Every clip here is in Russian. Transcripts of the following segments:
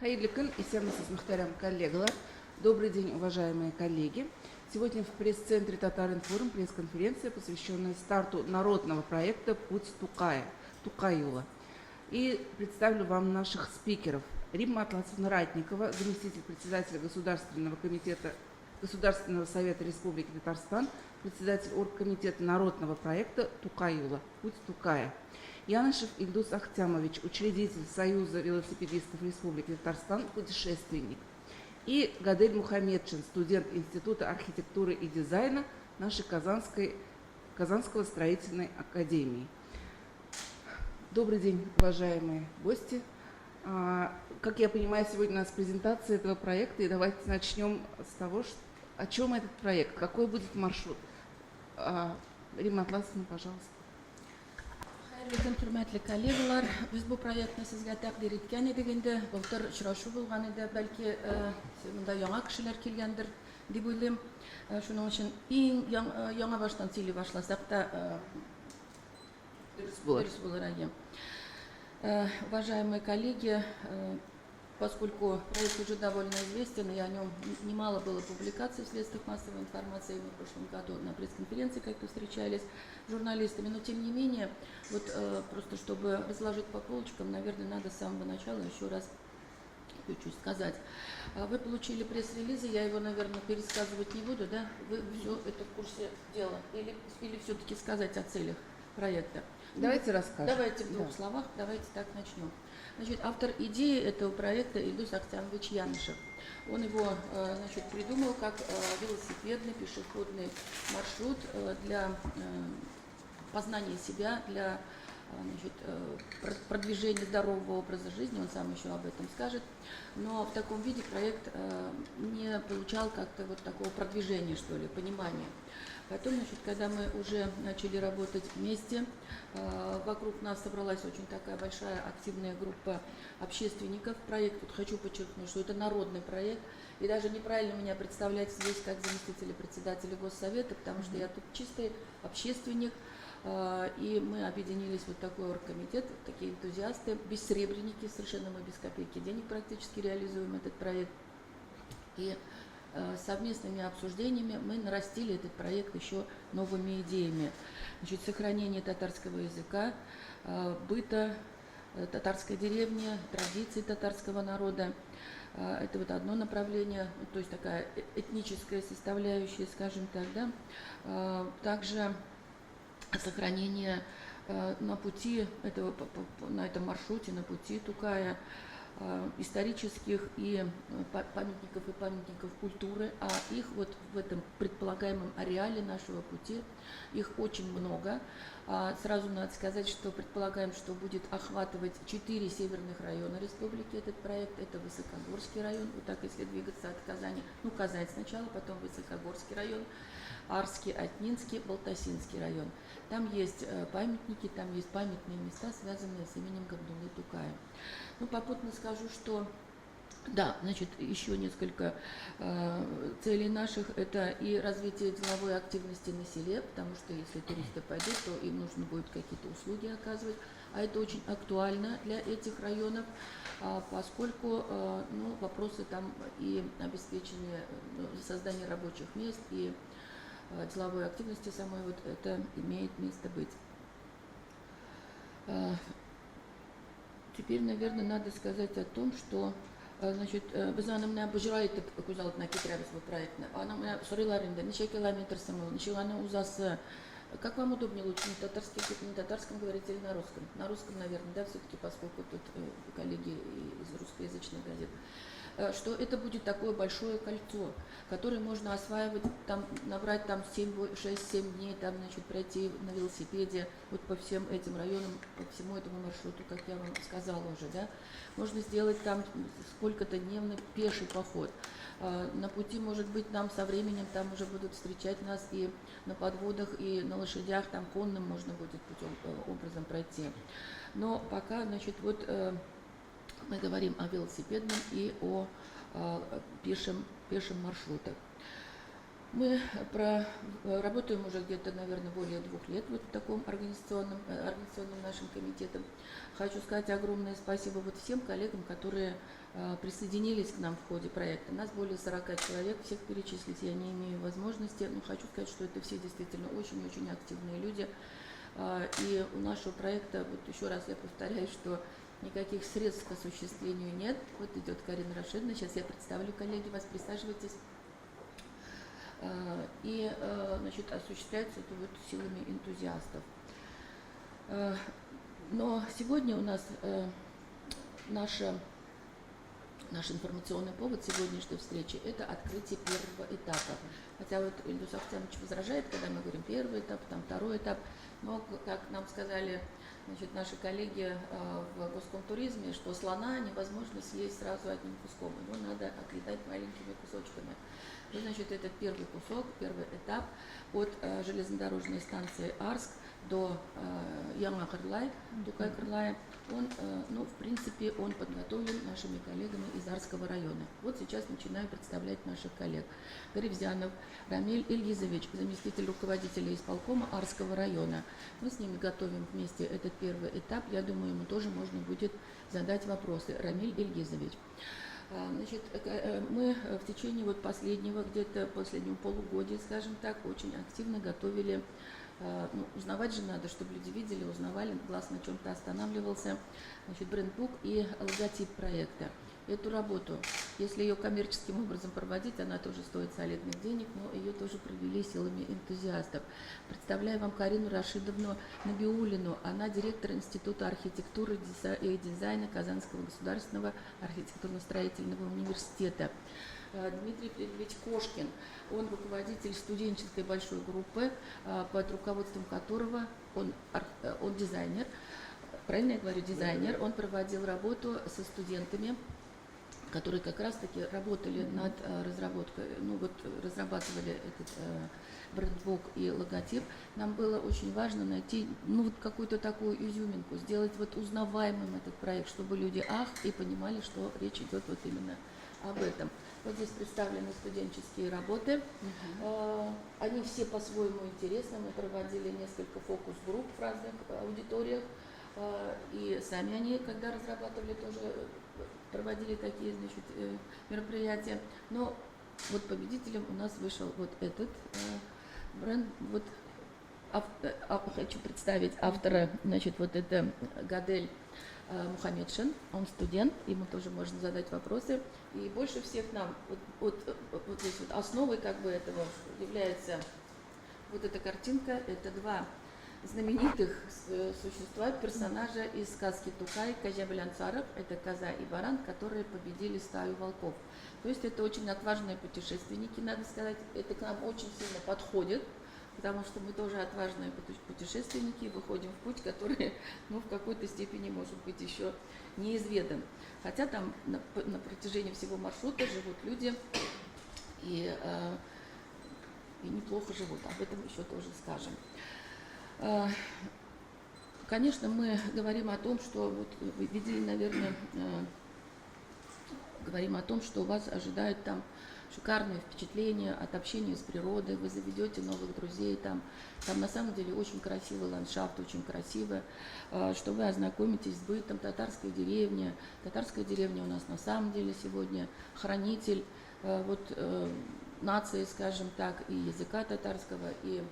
Хайырлы күн, исәнмесез мөхтәрәм коллегалар. Добрый день, уважаемые коллеги. Сегодня в пресс-центре Татар-Информ пресс-конференция, посвященная старту народного проекта «Путь Тукаюла». И представлю вам наших спикеров. Римма Атласовна Ратникова, заместитель председателя Государственного совета Республики Татарстан, председатель оргкомитета народного проекта «Тукаюла. Путь Тукая». Янышев Ильдус Ахтямович, учредитель Союза велосипедистов Республики Татарстан, путешественник. И Гадель Мухаммедшин, студент Института архитектуры и дизайна нашей Казанского строительной академии. Добрый день, уважаемые гости. Как я понимаю, сегодня у нас презентация этого проекта, и давайте начнем с того, о чем этот проект, какой будет маршрут. Римма Атласовна, пожалуйста. Hürmetli kollegalar, biz bu proyektni sizga taqdir etgan edik endi. Былтыр очрашу булган иде, бәлки монда яңа кешеләр килгәндер дип уйлыйм. Шуның өчен иң яңа баштан сөйли башласак та дөрес булыр. Уважаемые коллеги, поскольку проект уже довольно известен, и о нем немало было публикаций в средствах массовой информации, мы в прошлом году на пресс-конференции как-то встречались с журналистами, но тем не менее, вот просто чтобы разложить по полочкам, наверное, надо с самого начала еще раз чуть-чуть сказать. Вы получили пресс-релизы, я его, наверное, пересказывать не буду, да? Вы все это в курсе дела? Или все-таки сказать о целях проекта? Давайте расскажем. Давайте в двух словах, давайте так начнем. Значит, автор идеи этого проекта Ильдус Ахтямович Янышев. Он его придумал как велосипедный пешеходный маршрут для познания себя, для продвижения здорового образа жизни. Он сам еще об этом скажет. Но в таком виде проект не получал как-то вот такого продвижения, что ли, понимания. Потом, когда мы уже начали работать вместе, вокруг нас собралась очень такая большая активная группа общественников. Проект, вот хочу подчеркнуть, что это народный проект, и даже неправильно меня представлять здесь как заместителя председателя Госсовета, потому что я тут чистый общественник, и мы объединились в вот такой оргкомитет, такие энтузиасты, бессребреники, совершенно мы без копейки денег практически реализуем этот проект. И совместными обсуждениями мы нарастили этот проект еще новыми идеями. Значит, сохранение татарского языка, быта татарской деревни, традиций татарского народа. Это вот одно направление, то есть такая этническая составляющая, скажем так, да. Также сохранение на пути на этом маршруте, на пути Тукая, исторических и памятников культуры, а их вот в этом предполагаемом ареале нашего пути, их очень много. Сразу надо сказать, что предполагаем, что будет охватывать 4 северных района республики этот проект. Это Высокогорский район, вот так если двигаться от Казани, Казань сначала, потом Высокогорский район, Арский, Атнинский, Балтасинский район. Там есть памятники, там есть памятные места, связанные с именем Габдуллы Тукая. Попутно скажу, что да, значит, еще несколько целей наших. Это и развитие деловой активности на селе, потому что если туристы пойдут, то им нужно будет какие-то услуги оказывать. А это очень актуально для этих районов, поскольку вопросы там и обеспечения создания рабочих мест, и деловой активности самой, вот это имеет место быть. Теперь, наверное, надо сказать о том, что biz anımla bıcıraytıp kuzaltına getiremiz bu проектны. Она меня сориларында, ничего километр самого, ничего она узасы. Как вам удобнее лучше, на татарском говорить или на русском? На русском, наверное, да, все-таки, поскольку тут коллеги из русскоязычных газет. Что это будет такое большое кольцо, которое можно осваивать, там, набрать там 6-7 дней, там, пройти на велосипеде вот по всем этим районам, по всему этому маршруту, как я вам сказала уже, да. Можно сделать там сколько-то дневный пеший поход. На пути, может быть, нам со временем там уже будут встречать нас и на подводах, и на лошадях, там конным можно будет образом пройти. Но пока, мы говорим о велосипедном и о пешем маршрутах. Мы работаем уже где-то, наверное, более 2 лет вот в таком организационном нашим комитетом. Хочу сказать огромное спасибо вот всем коллегам, которые присоединились к нам в ходе проекта. Нас более 40 человек, всех перечислить я не имею возможности, но хочу сказать, что это все действительно очень-очень активные люди. И у нашего проекта, вот еще раз я повторяю, что никаких средств к осуществлению нет. Вот идет Карина Рашидовна, сейчас я представлю, коллеги, вас присаживайтесь. И, значит, осуществляется это вот силами энтузиастов. Но сегодня у нас наш информационный повод сегодняшней встречи – это открытие первого этапа. Хотя вот Ильдус Ахтямович возражает, когда мы говорим первый этап, там второй этап, но, как нам сказали, значит, наши коллеги в Госкомтуризме, что слона невозможно съесть сразу одним куском, его надо отлетать маленькими кусочками. И, значит, этот первый кусок, первый этап от железнодорожной станции Арск до Яңа-Кырлай, Тукай-Кырлая, он, ну, в принципе, он подготовлен нашими коллегами из Арского района. Вот сейчас начинаю представлять наших коллег. Гарибзянов Рамиль Ильгизович, заместитель руководителя исполкома Арского района. Мы с ними готовим вместе этот первый этап. Я думаю, ему тоже можно будет задать вопросы. Рамиль Ильгизович. Значит, мы в течение вот последнего полугодия, скажем так, очень активно готовили, ну, узнавать же надо, чтобы люди видели, узнавали, глаз на чем-то останавливался, значит, брендбук и логотип проекта. Эту работу, если ее коммерческим образом проводить, она тоже стоит солидных денег, но ее тоже провели силами энтузиастов. Представляю вам Карину Рашидовну Набиуллину, она директор Института архитектуры и дизайна Казанского государственного архитектурно-строительного университета. Дмитрий Федорович Кошкин, он руководитель студенческой большой группы, под руководством которого он дизайнер, правильно я говорю, дизайнер, он проводил работу со студентами, которые как раз-таки работали над разработкой, ну вот разрабатывали этот брендбук и логотип. Нам было очень важно найти, ну вот какую-то такую изюминку, сделать вот узнаваемым этот проект, чтобы люди и понимали, что речь идет вот именно об этом. Вот здесь представлены студенческие работы. Они все по-своему интересны. Мы проводили несколько фокус-групп в разных аудиториях. И сами они, когда разрабатывали, тоже проводили такие, значит, мероприятия. Но вот победителем у нас вышел вот этот бренд. Вот хочу представить автора, значит, вот это Гадель Мухаммедшин, он студент, ему тоже можно задать вопросы. И больше всех нам вот здесь вот основой как бы этого является вот эта картинка. Это два знаменитых существа, персонажа из сказки Тукай, Кажа-Белянцаров, это коза и баран, которые победили стаю волков. То есть это очень отважные путешественники, надо сказать, это к нам очень сильно подходит, потому что мы тоже отважные путешественники, выходим в путь, который, ну, в какой-то степени, может быть, еще неизведан. Хотя там на протяжении всего маршрута живут люди и неплохо живут, об этом еще тоже скажем. Конечно, мы говорим о том, что, вот вы видели, наверное, говорим о том, что вас ожидают там шикарные впечатления от общения с природой, вы заведете новых друзей, там на самом деле очень красивый ландшафт, очень красиво, что вы ознакомитесь с бытом татарской деревни. Татарская деревня у нас на самом деле сегодня хранитель нации, скажем так, и языка татарского, и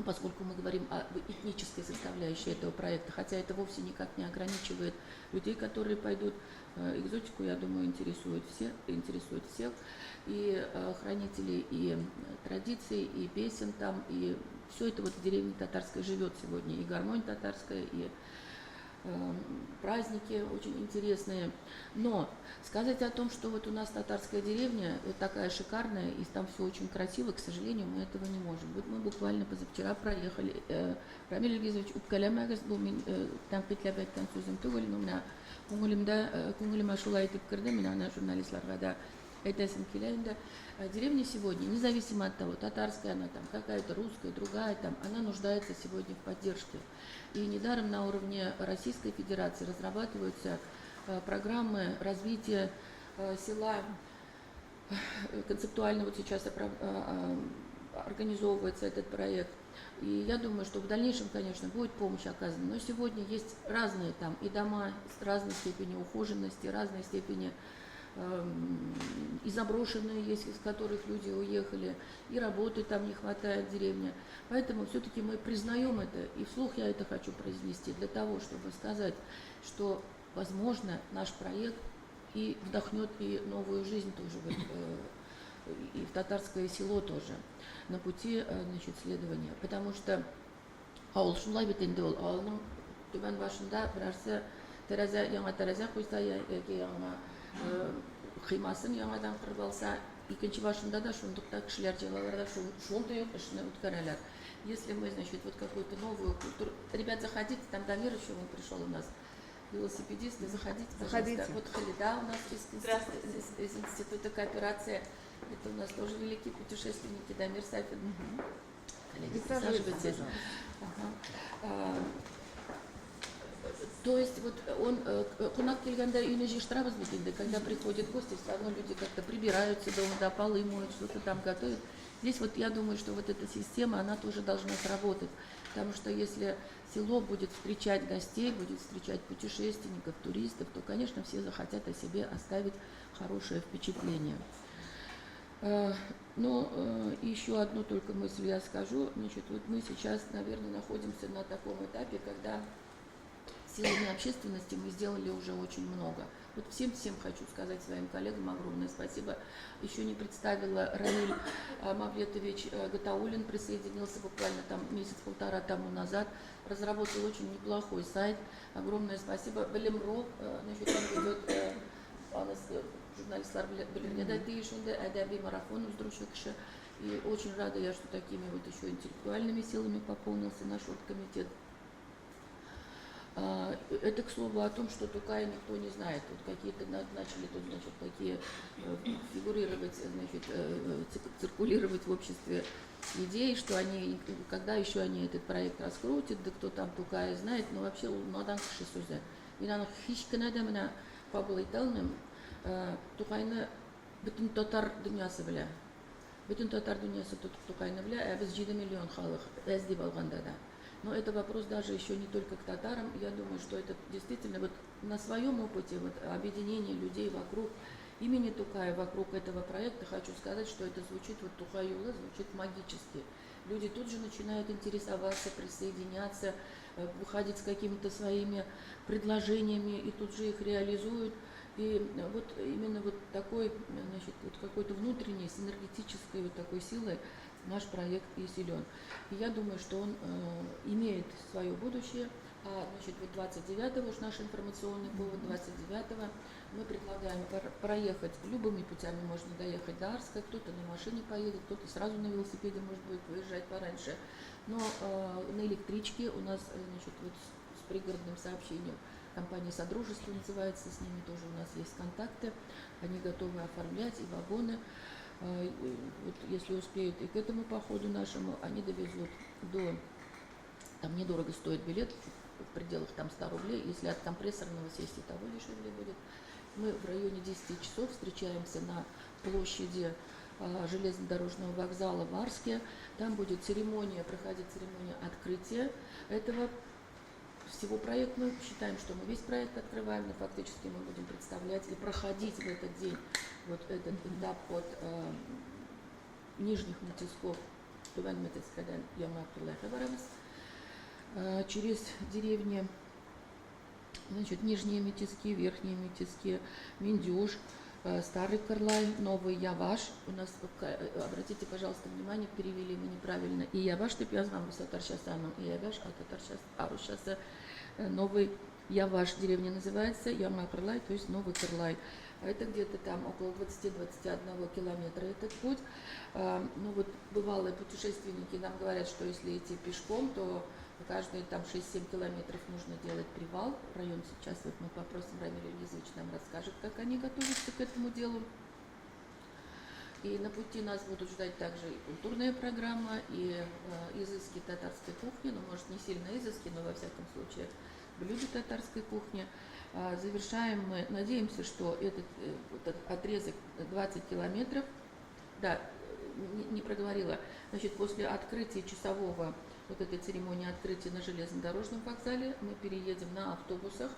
поскольку мы говорим о этнической составляющей этого проекта, хотя это вовсе никак не ограничивает людей, которые пойдут, экзотику, я думаю, интересует всех, и хранителей, и традиций, и песен там, и все это вот в деревне татарской живет сегодня, и гармонь татарская, и праздники очень интересные. Но сказать о том, что вот у нас татарская деревня такая шикарная, и там все очень красиво, к сожалению, мы этого не можем. Вот мы буквально позавчера проехали. Рамиль Ильгизович, үпкәләмәгез, бу мин тәнкыйтьләп әйткән сүзем түгел, но менә күңелемә шулай итеп керде, мен аны журналистларга да әйтәсем килә инде. Деревня сегодня, независимо от того, татарская она там, какая-то русская, другая там, она нуждается сегодня в поддержке. И недаром на уровне Российской Федерации разрабатываются программы развития села концептуально вот сейчас организовывается этот проект. И я думаю, что в дальнейшем, конечно, будет помощь оказана. Но сегодня есть разные там и дома с разной степенью ухоженности, разной степени и заброшенные есть, из которых люди уехали, и работы там не хватает в деревне. Поэтому все-таки мы признаем это, и вслух я это хочу произнести, для того, чтобы сказать, что, возможно, наш проект и вдохнет и новую жизнь тоже и в татарское село тоже на пути, значит, следования. Потому что ауыл шулай бит инде ул. Ауылның түбән башында берәрсе тәрәзә, яңа тәрәзә куйса, яки яңа кыймасын яңадан кырып алса, икенче башында да шундукта кешеләр җыелалар да шундый ук эшне үткәрәләр. Если мы, значит, вот какую-то новую культуру... Ребят, заходите, там Дамир еще он пришел у нас, велосипедисты, заходите, пожалуйста. Вот Халида у нас из Института кооперации. Это у нас тоже великие путешественники, Дамир Сафин. Коллеги, присаживайтесь. То есть вот он кунак келганда үйне жиштырабыз бит инде, когда приходят гости, все равно люди как-то прибираются дома, да, полы моют, что-то там готовят. Здесь вот я думаю, что вот эта система, она тоже должна сработать, потому что если село будет встречать гостей, будет встречать путешественников, туристов, то, конечно, все захотят о себе оставить хорошее впечатление. Но еще одну только мысль я скажу. Значит, вот мы сейчас, наверное, находимся на таком этапе, когда силами общественности мы сделали уже очень много. Вот всем хочу сказать своим коллегам огромное спасибо. Еще не представила Равиль Мавлетович Гатаулин, присоединился буквально там месяц-полтора тому назад, разработал очень неплохой сайт. Огромное спасибо. Белемро, значит, он ведет журналистлар белергә дә тиеш инде, әдәби марафон уздыручы кеше. И очень рада я, что такими вот еще интеллектуальными силами пополнился наш оргкомитет. Это, к слову, о том, что Тукая никто не знает. Вот какие-то начали тут, значит, такие фигурировать, значит, циркулировать в обществе идеи, что они, когда еще они этот проект раскрутят, да кто там Тукая знает, но вообще надан кеше сүзе. Мин аны һич кенә дә менә кабул итә алмыйм. Тукайны бөтен татар дөньясы белә. Бөтен татар дөньясы Тукайны белә, ә без 7 миллион халык әз дип алганда да. Но это вопрос даже еще не только к татарам. Я думаю, что это действительно вот на своем опыте вот, объединения людей вокруг имени Тукая, вокруг этого проекта, хочу сказать, что это звучит, вот Тукаюла звучит магически. Люди тут же начинают интересоваться, присоединяться, выходить с какими-то своими предложениями и тут же их реализуют. И вот именно вот такой, значит, вот какой-то внутренней, синергетической вот такой силой наш проект и силен. И я думаю, что он имеет свое будущее. А, значит, вот 29-го, уж наш информационный повод, 29-го мы предлагаем проехать любыми путями, можно доехать до Арска, кто-то на машине поедет, кто-то сразу на велосипеде, может быть, выезжать пораньше. Но на электричке у нас, значит, вот с пригородным сообщением, компания «Содружество» называется, с ними тоже у нас есть контакты, они готовы оформлять и вагоны. Вот если успеют и к этому походу нашему, они довезут до, там недорого стоит билет, в пределах там 100 рублей, если от компрессорного сесть и того дешевле будет. Мы в районе 10 часов встречаемся на площади железнодорожного вокзала в Арске. Там будет церемония, проходит церемония открытия этого всего проекта. Мы считаем, что мы весь проект открываем, но фактически мы будем представлять и проходить в этот день вот этот этап от нижних Мутисков через деревни, значит, нижние Метиски, верхние Метиски, Миндюш, Старый Кырлай, Новый Яваш. У нас, обратите, пожалуйста, внимание, перевели мы неправильно. И Яваш, ты пьязвам, Сатаршасаном, и Яваш, а сейчас Новый Яваш деревня называется, Яма Кырлай, то есть Новый Кырлай. Это где-то там около 20-21 километра этот путь. Ну вот бывалые путешественники нам говорят, что если идти пешком, то каждые там 6-7 километров нужно делать привал. Район сейчас, вот мы попросим Рамиль Ильязович нам расскажет, как они готовятся к этому делу. И на пути нас будут ждать также и культурная программа, и изыски татарской кухни, ну может не сильно изыски, но во всяком случае блюда татарской кухни. Завершаем мы, надеемся, что этот отрезок 20 километров, да, не проговорила, значит, после открытия часового, вот этой церемонии открытия на железнодорожном вокзале, мы переедем на автобусах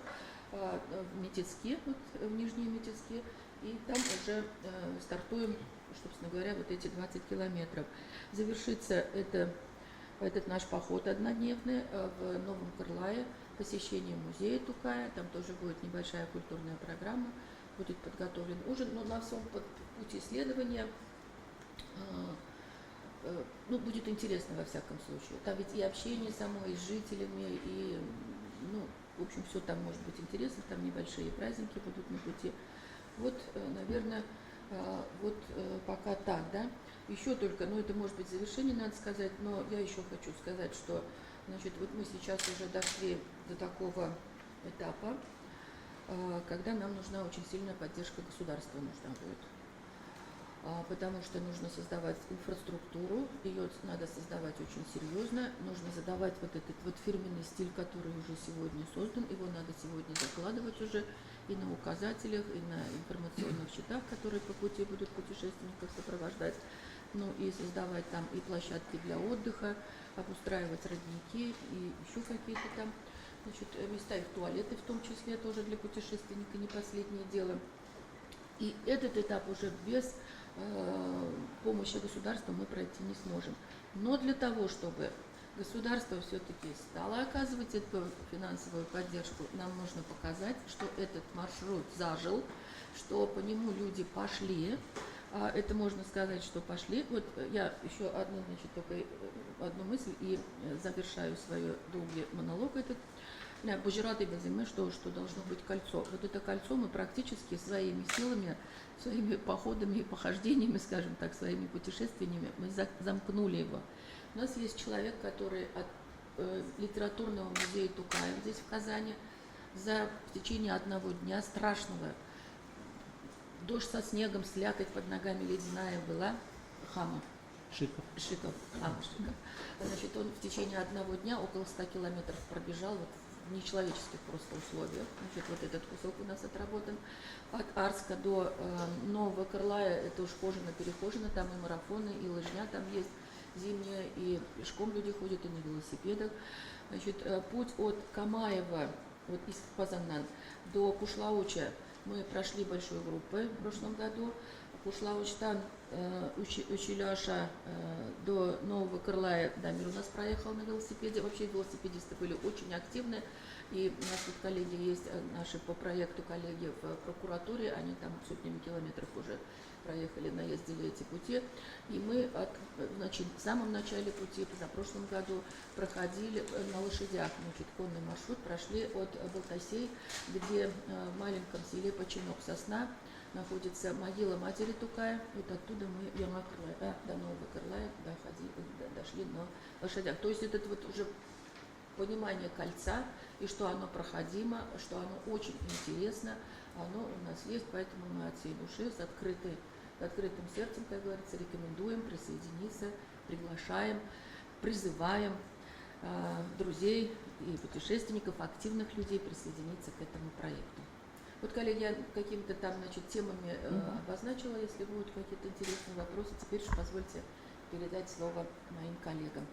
в Метицки, вот, в Нижние Метицки, и там уже стартуем, собственно говоря, вот эти 20 километров. Завершится этот наш поход однодневный в Новом Кырлае, посещение музея Тукая, там тоже будет небольшая культурная программа, будет подготовлен ужин, но на всем пути исследования ну, будет интересно во всяком случае. Там ведь и общение само, и с жителями, и, ну, в общем, все там может быть интересно, там небольшие праздники будут на пути. Вот, наверное, вот пока так, да. Еще только, ну, это может быть завершение, надо сказать, но я еще хочу сказать, что, значит, вот мы сейчас уже дошли до такого этапа, когда нам нужна очень сильная поддержка государства, нужна будет. Потому что нужно создавать инфраструктуру, ее надо создавать очень серьезно, нужно задавать вот этот вот фирменный стиль, который уже сегодня создан, его надо сегодня закладывать уже и на указателях, и на информационных щитах, которые по пути будут путешественников сопровождать, ну и создавать там и площадки для отдыха, обустраивать родники и еще какие-то там, значит, места, и в туалеты в том числе тоже для путешественника не последнее дело. И этот этап уже без помощи государства мы пройти не сможем. Но для того, чтобы государство все-таки стало оказывать эту финансовую поддержку, нам нужно показать, что этот маршрут зажил, что по нему люди пошли. Это можно сказать, что пошли. Вот я еще одну, значит, только одну мысль и завершаю свой долгий монолог этот. Божираты безумно, что должно быть кольцо. Вот это кольцо мы практически своими силами, своими походами и похождениями, скажем так, своими путешествиями, мы замкнули его. У нас есть человек, который от литературного музея Тукая здесь в Казани в течение одного дня страшного, дождь со снегом, слякоть под ногами ледяная была, Хама. Шиков. Значит, он в течение одного дня около 100 километров пробежал вот, в нечеловеческих просто условиях. Значит, вот этот кусок у нас отработан. От Арска до Нового Кырлая это уж хожено-перехожено, там и марафоны, и лыжня там есть зимняя, и пешком люди ходят, и на велосипедах. Значит, путь от Камаева, вот из Пазаннан, до Кушлауча мы прошли большой группой в прошлом году. Кушлаучтан, Училяша до Нового Кырлая Дамир у нас проехал на велосипеде. Вообще велосипедисты были очень активны. И у нас тут коллеги есть, наши по проекту коллеги в прокуратуре, они там сотнями километров уже проехали, наездили эти пути. И мы значит, в самом начале пути, на прошлом году, проходили на лошадях, значит, конный маршрут, прошли от Балтасей, где в маленьком селе Починок Сосна находится могила матери Тукая. Вот оттуда мы до Нового Кырлая дошли на лошадях. То есть это вот уже понимание кольца, и что оно проходимо, что оно очень интересно, оно у нас есть, поэтому мы от всей души, с открытым сердцем, как говорится, рекомендуем присоединиться, приглашаем, призываем друзей и путешественников, активных людей присоединиться к этому проекту. Вот, коллеги, я какими-то там, значит, темами обозначила, если будут какие-то интересные вопросы, теперь же позвольте передать слово моим коллегам.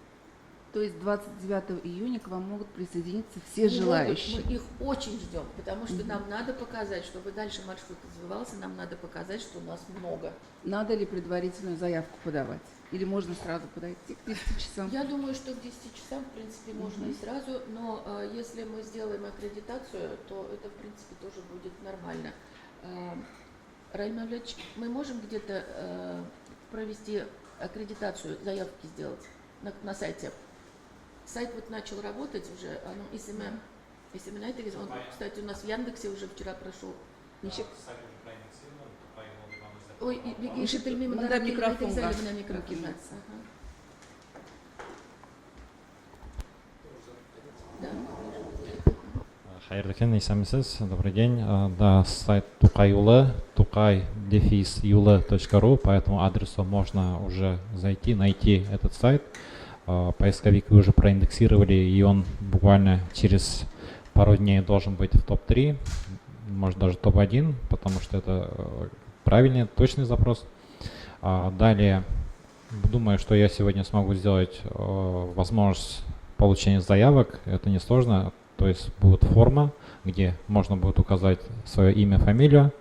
То есть 29 июня к вам могут присоединиться все желающие? Мы их очень ждем, потому что нам надо показать, чтобы дальше маршрут развивался, нам надо показать, что у нас много. Надо ли предварительную заявку подавать? Или можно сразу подойти к 10 часам? Я думаю, что к 10 часам, в принципе, можно и сразу, но если мы сделаем аккредитацию, то это, в принципе, тоже будет нормально. Раиль Мавлетович, мы можем где-то провести аккредитацию, заявки сделать на сайте? Сайт вот начал работать уже, если знаете, он, кстати, у нас в Яндексе уже вчера прошел. Ой, мындай микрофон бар. Хайырлы күн, исәнмесез, добрый день. Да, сайт Тукай-Юлы, tukai-юлы.ру, по этому адресу можно уже зайти, найти этот сайт. Поисковик вы уже проиндексировали, и он буквально через пару дней должен быть в топ-3. может даже топ-1, потому что это правильный, точный запрос. Далее, думаю, что я сегодня смогу сделать возможность получения заявок. Это несложно. То есть будет форма, где можно будет указать свое имя, фамилию,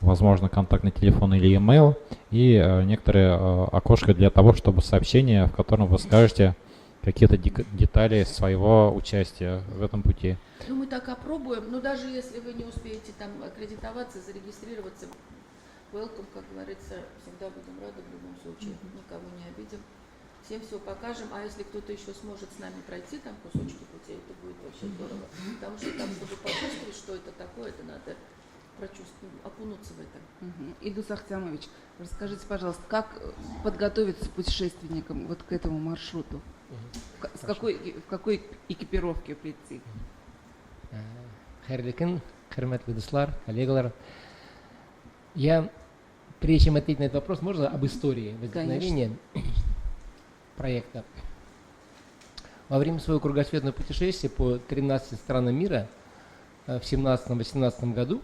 возможно, контактный телефон или email, и некоторые окошко для того, чтобы сообщение, в котором вы скажете какие-то детали своего участия в этом пути. Ну, мы так опробуем, но даже если вы не успеете там аккредитоваться, зарегистрироваться, welcome, как говорится, всегда будем рады в любом случае, никого не обидим. Всем все покажем, а если кто-то еще сможет с нами пройти там кусочки пути, это будет вообще здорово. Потому что там, чтобы почувствовать, что это такое, это надо прочувствовать, окунуться в это. Ильдус Ахтямович, расскажите, пожалуйста, как подготовиться путешественникам вот к этому маршруту? В какой экипировке прийти? Хайрликин, хөрмәтле дуслар, коллегалар. Я, прежде чем ответить на этот вопрос, можно об истории возникновения проекта? Во время своего кругосветного путешествия по 13 странам мира в 17-18 году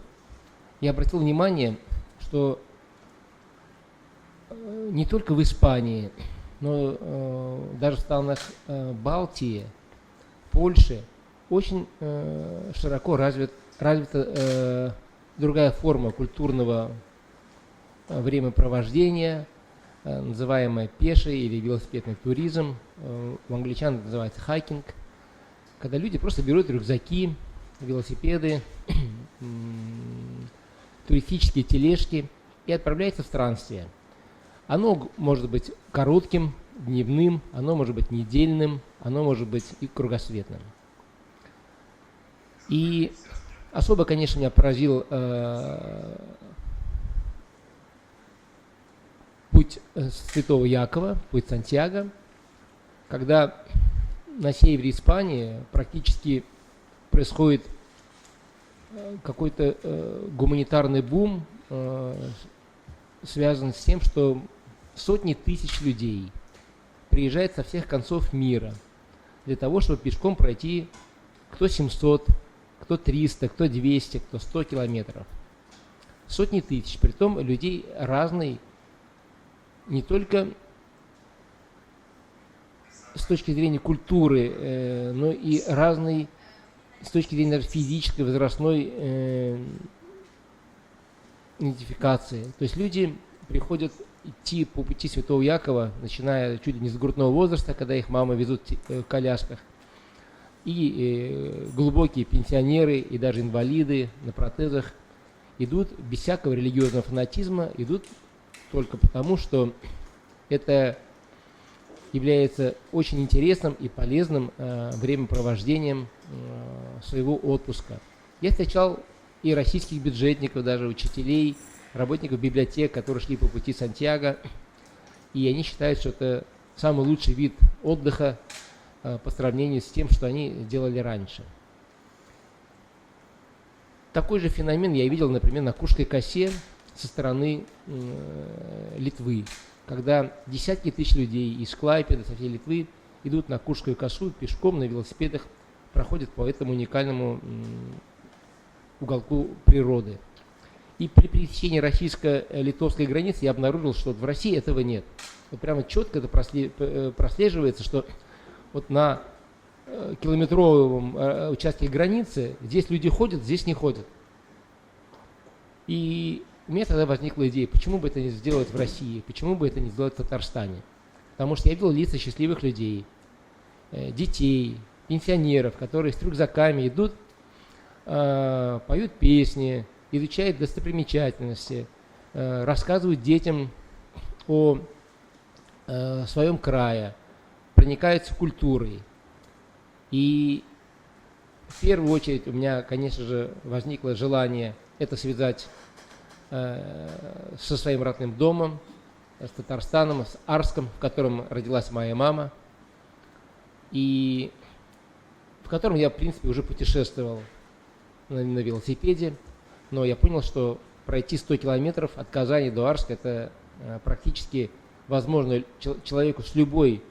я обратил внимание, что не только в Испании, но даже в странах Балтии, Польши очень широко развита другая форма культурного времяпровождения, называемая пеший или велосипедный туризм. У англичан это называется хайкинг, когда люди просто берут рюкзаки, велосипеды, туристические тележки и отправляются в странствие. Оно может быть коротким, дневным, оно может быть недельным, оно может быть и кругосветным. И особо, конечно, меня поразил путь Святого Якова, путь Сантьяго, когда на севере Испании практически происходит какой-то гуманитарный бум, связан с тем, что сотни тысяч людей приезжают со всех концов мира для того, чтобы пешком пройти кто 700, кто 300, кто 200, кто 100 километров. Сотни тысяч, притом людей разной, не только с точки зрения культуры, но и разной с точки зрения даже физической, возрастной идентификации. То есть люди приходят идти по пути Святого Якова, начиная чуть ли не с грудного возраста, когда их мамы везут в колясках, и глубокие пенсионеры, и даже инвалиды на протезах идут без всякого религиозного фанатизма, идут только потому, что это является очень интересным и полезным времяпровождением своего отпуска. Я встречал и российских бюджетников, даже учителей, работников библиотек, которые шли по пути Сантьяго, и они считают, что это самый лучший вид отдыха по сравнению с тем, что они делали раньше. Такой же феномен я видел, например, на Куршской косе со стороны Литвы, когда десятки тысяч людей из Клайпеды, со всей Литвы идут на Куршскую косу пешком на велосипедах, проходят по этому уникальному уголку природы. И при пересечении российско-литовской границы я обнаружил, что в России этого нет. Вот прямо четко это прослеживается, что вот на километровом участке границы здесь люди ходят, здесь не ходят. И у меня тогда возникла идея, почему бы это не сделать в России, почему бы это не сделать в Татарстане. Потому что я видел лица счастливых людей, детей, пенсионеров, которые с рюкзаками идут, поют песни, изучают достопримечательности, рассказывают детям о своем крае, проникаются культурой. И в первую очередь у меня, конечно же, возникло желание это связать со своим родным домом, с Татарстаном, с Арском, в котором родилась моя мама, и в котором я, в принципе, уже путешествовал на велосипеде, но я понял, что пройти 100 километров от Казани до Арска это практически возможно человеку с любой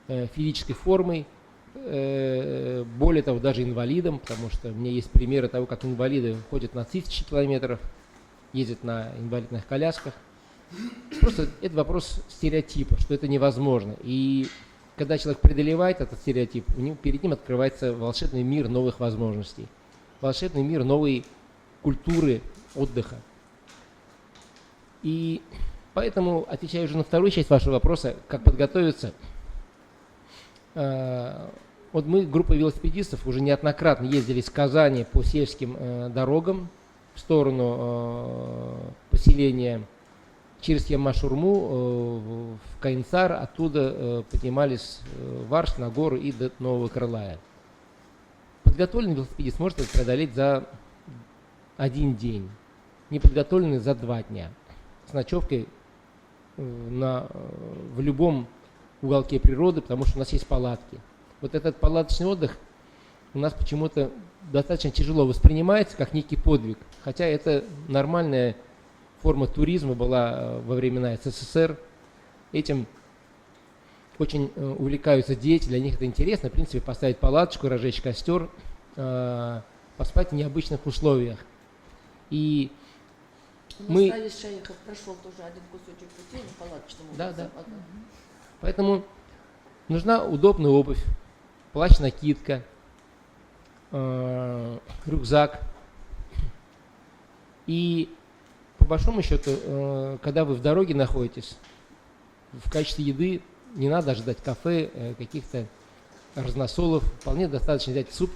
физической формой, более того, даже инвалидам, потому что у меня есть примеры того, как инвалиды ходят на 1000 километров, ездят на инвалидных колясках. Просто это вопрос стереотипа, что это невозможно. И когда человек преодолевает этот стереотип, перед ним открывается волшебный мир новых возможностей, волшебный мир новой культуры отдыха. И поэтому, отвечая уже на вторую часть вашего вопроса, как подготовиться, вот мы, группа велосипедистов, уже неоднократно ездили из Казани по сельским дорогам в сторону поселения через Ямашурму в Каинсар, оттуда поднимались в Арш, на гору и до Нового Крылая. Подготовленный велосипедист может это преодолеть за 1 день, неподготовленный за 2 дня, с ночевкой в любом уголке природы, потому что у нас есть палатки. Вот этот палаточный отдых у нас почему-то достаточно тяжело воспринимается как некий подвиг, хотя это нормальная форма туризма была во времена СССР. Этим очень увлекаются дети, для них это интересно, в принципе, поставить палаточку, разжечь костер, поспать в необычных условиях. И У нас мы... Раис Шаихов прошел тоже один кусочек пути на палаточном Да, образом. да. Поэтому нужна удобная обувь, плащ-накидка, рюкзак. И по большому счету, когда вы в дороге находитесь, в качестве еды не надо ожидать кафе, каких-то разносолов. Вполне достаточно взять суп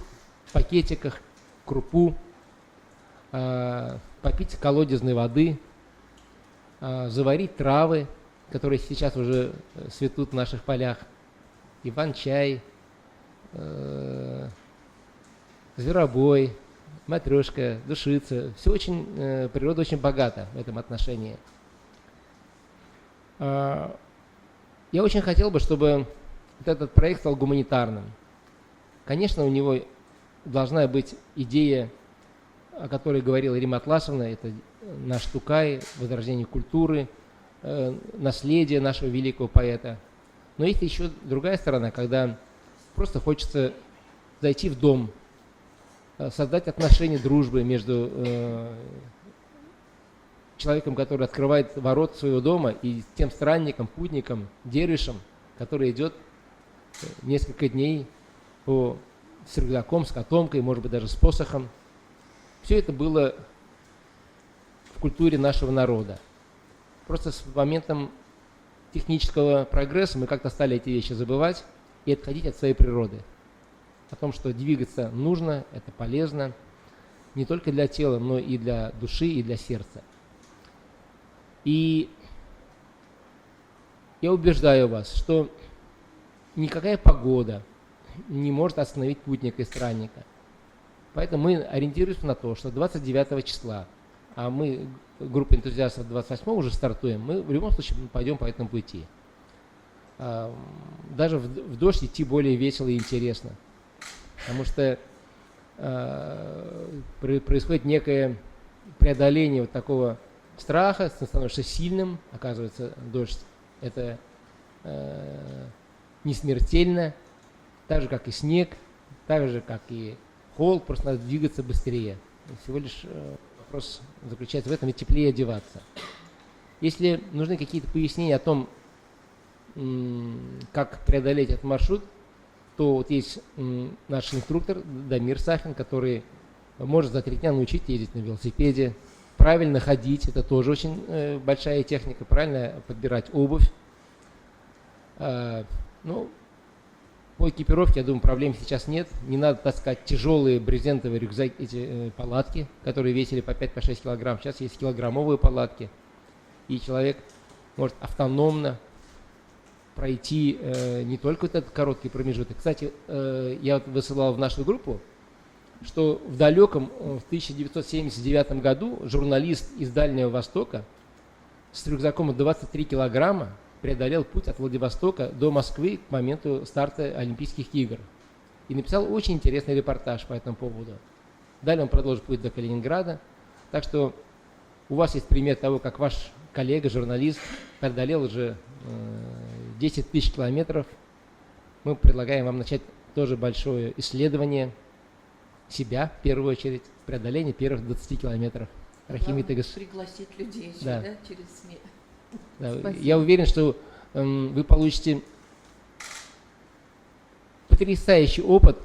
в пакетиках, крупу, попить колодезной воды, заварить травы, которые сейчас уже цветут в наших полях, иван-чай, зверобой, матрешка, душица. Все очень, природа очень богата в этом отношении. Я очень хотел бы, чтобы вот этот проект стал гуманитарным. Конечно, у него должна быть идея, о которой говорила Рима Атласовна, это наш Тукай, возрождение культуры, наследие нашего великого поэта. Но есть еще другая сторона, когда просто хочется зайти в дом, создать отношения дружбы между человеком, который открывает ворота своего дома, и тем странником, путником, дервишем, который идет несколько дней с рюкзаком, с котомкой, может быть, даже с посохом. Все это было в культуре нашего народа. Просто с моментом технического прогресса мы как-то стали эти вещи забывать и отходить от своей природы. О том, что двигаться нужно, это полезно не только для тела, но и для души, и для сердца. И я убеждаю вас, что никакая погода не может остановить путника и странника. Поэтому мы ориентируемся на то, что 29 числа, а мы, группа энтузиастов, 28 уже стартуем, мы в любом случае пойдем по этому пути. Даже в дождь идти более весело и интересно. Потому что происходит некое преодоление вот такого страха, становишься сильным, оказывается, дождь это не смертельно, так же, как и снег, так же, как и холод, просто надо двигаться быстрее. Всего лишь вопрос заключается в этом, и теплее одеваться. Если нужны какие-то пояснения о том, как преодолеть этот маршрут, то вот есть наш инструктор Дамир Сахин, который может за 3 дня научить ездить на велосипеде, правильно ходить, это тоже очень большая техника, правильно подбирать обувь. Ну, по экипировке, я думаю, проблем сейчас нет. Не надо таскать тяжелые брезентовые рюкзаки, эти палатки, которые весили по 5-6 килограмм. Сейчас есть килограммовые палатки. И человек может автономно пройти не только вот этот короткий промежуток. Кстати, я вот высылал в нашу группу, что в далеком, в 1979 году журналист из Дальнего Востока с рюкзаком 23 килограмма преодолел путь от Владивостока до Москвы к моменту старта Олимпийских игр. И написал очень интересный репортаж по этому поводу. Далее он продолжит путь до Калининграда. Так что у вас есть пример того, как ваш коллега, журналист, преодолел уже 10 тысяч километров. Мы предлагаем вам начать тоже большое исследование себя, в первую очередь, преодоление первых 20 километров. Рахим Главное Итагас. пригласить людей еще, Да. да, через СМИ. Да, Спасибо. я уверен, что вы получите потрясающий опыт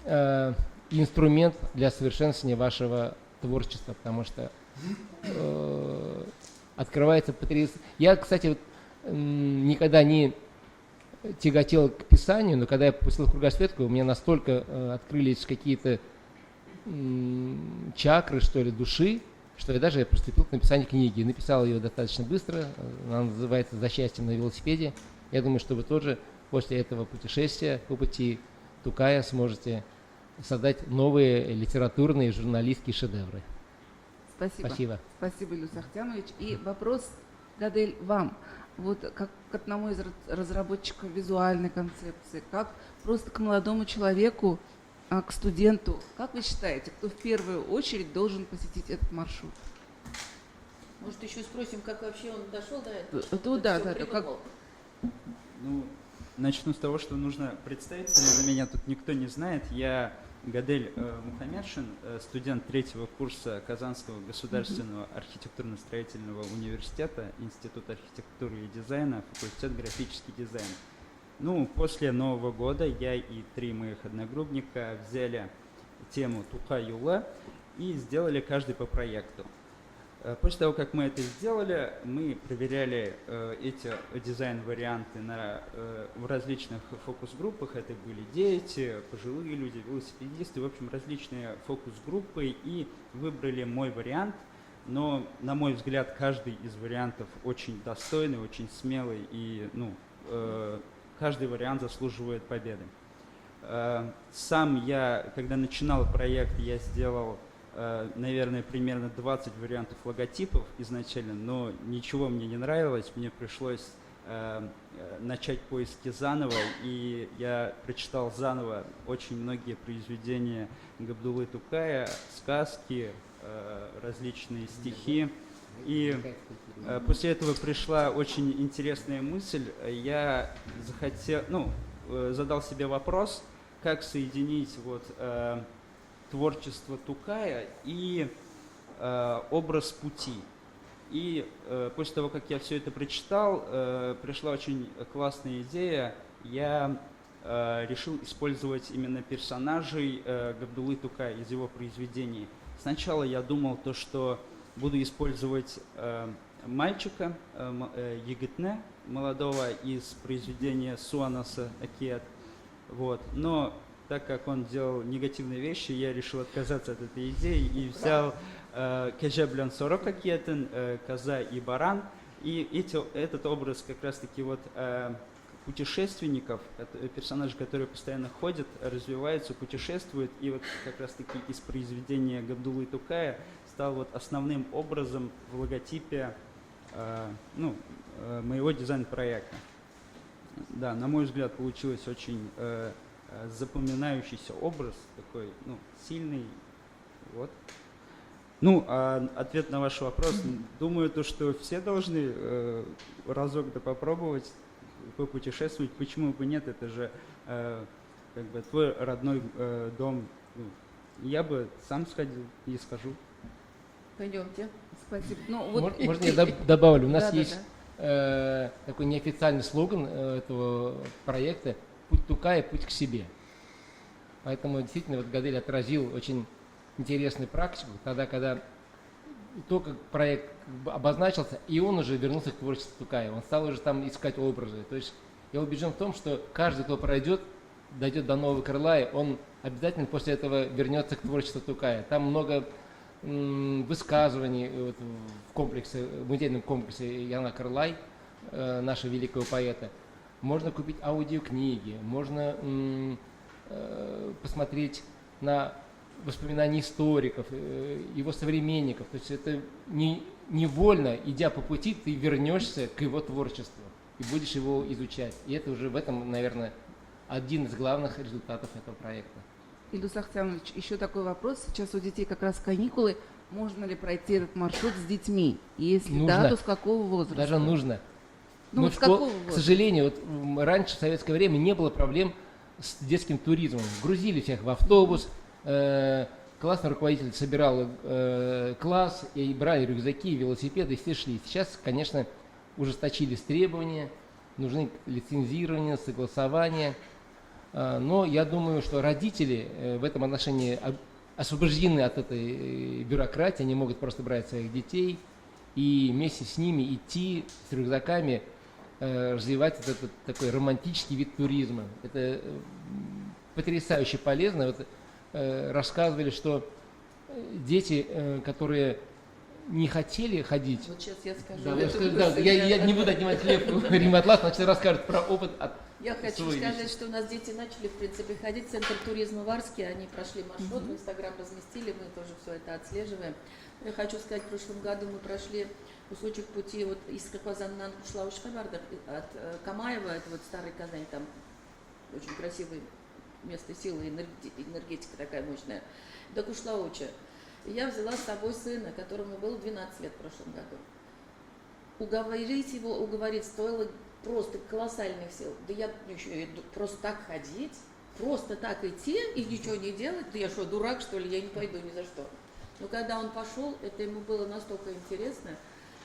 и инструмент для совершенствования вашего творчества, потому что открывается потрясающе. Я, кстати, вот, никогда не тяготел к писанию, но когда я посетил кругосветку, у меня настолько открылись какие-то чакры, что ли, души, что я даже приступил к написанию книги. Написал ее достаточно быстро, она называется «За счастьем на велосипеде». Я думаю, что вы тоже после этого путешествия по пути Тукая сможете создать новые литературные журналистские шедевры. Спасибо. Спасибо. Спасибо, Ильдус Ахтямович. И вопрос, Гадель, вам. Вот как к одному из разработчиков визуальной концепции, как просто к молодому человеку, к студенту, как вы считаете, кто в первую очередь должен посетить этот маршрут? Может, еще спросим, как вообще он дошел до этого? Да, Всё да, да, как, придумал? Ну, начну с того, что нужно представиться. За меня тут никто не знает. Я Гадель Мухаммедшин, студент 3-го курса Казанского государственного архитектурно-строительного университета, Институт архитектуры и дизайна, факультет графический дизайн. Ну, после Нового года я и 3 моих одногруппника взяли тему Тукай-Юла и сделали каждый по проекту. После того, как мы это сделали, мы проверяли эти дизайн-варианты в различных фокус-группах. Это были дети, пожилые люди, велосипедисты, в общем, различные фокус-группы, и выбрали мой вариант. Но, на мой взгляд, каждый из вариантов очень достойный, очень смелый, и каждый вариант заслуживает победы. Сам я, когда начинал проект, я сделал, наверное, примерно 20 вариантов логотипов изначально, но ничего мне не нравилось, мне пришлось начать поиски заново, и я прочитал заново очень многие произведения Габдуллы Тукая, сказки, различные стихи. И после этого пришла очень интересная мысль. Я задал себе вопрос, как соединить творчество Тукая и образ пути. И после того, как я все это прочитал, пришла очень классная идея. Я решил использовать именно персонажей Габдуллы Тукая из его произведений. Сначала я думал, что буду использовать мальчика, Егетне, молодого, из произведения Суанаса Акият. Но так как он делал негативные вещи, я решил отказаться от этой идеи и взял Кежеблян Сорок Акиятен, коза и баран. И этот образ как раз-таки путешественников, персонажи, которые постоянно ходят, развиваются, путешествуют. И как раз-таки из произведения Габдуллы Тукая стал основным образом в логотипе моего дизайн-проекта. Да, на мой взгляд, получилось очень запоминающийся образ, такой, сильный. Ответ на ваш вопрос. Думаю, что все должны разок попробовать попутешествовать. Почему бы нет? Это же твой родной дом. Я бы сам сходил и схожу. Пойдемте. Спасибо. Можно я добавлю? У нас Да, есть такой неофициальный слоган этого проекта «Путь Тукая, путь к себе». Поэтому действительно Гадель отразил очень интересную практику, тогда, когда только проект обозначился, и он уже вернулся к творчеству Тукая. Он стал уже там искать образы. То есть я убежден в том, что каждый, кто дойдет до нового Крылая, он обязательно после этого вернется к творчеству Тукая. Там много высказываний в музейном комплексе Яна Карлай, нашего великого поэта. Можно купить аудиокниги, можно посмотреть на воспоминания историков, его современников. То есть это невольно, идя по пути, ты вернешься к его творчеству и будешь его изучать. И это уже в этом, наверное, один из главных результатов этого проекта. Ильдус Ахтямович, еще такой вопрос. Сейчас у детей как раз каникулы. Можно ли пройти этот маршрут с детьми? И если нужно. да, то с какого возраста? Даже нужно. С какого к возраста? сожалению, раньше в советское время не было проблем с детским туризмом. Грузили всех в автобус, классный руководитель собирал класс, и брали рюкзаки, велосипеды, и все шли. Сейчас, конечно, ужесточились требования, нужны лицензирование, согласование. Но я думаю, что родители в этом отношении освобождены от этой бюрократии, они могут просто брать своих детей и вместе с ними идти с рюкзаками, развивать этот такой романтический вид туризма. Это потрясающе полезно. Вот, рассказывали, что дети, которые не хотели ходить. Вот сейчас я скажу. Да, это да, просто я не буду отнимать хлеб Рима Атлас, значит, расскажет про опыт от Я хочу свой сказать, личный. что у нас дети начали, в принципе, ходить в Центр туризма в Арске, они прошли маршрут, в Инстаграм разместили, мы тоже все это отслеживаем. Я хочу сказать, в прошлом году мы прошли кусочек пути вот из Казаннан Кушлауш-Хабарда, от Камаева, это вот старый Казань, там очень красивое место силы, энергетика такая мощная, до Кушлауча. И я взяла с собой сына, которому было 12 лет в прошлом году. Уговорить его, уговорить стоило просто колоссальных сил. Да я еще просто так ходить, просто так идти и ничего не делать, да я что, дурак, что ли, я не пойду ни за что. Но когда он пошел, это ему было настолько интересно,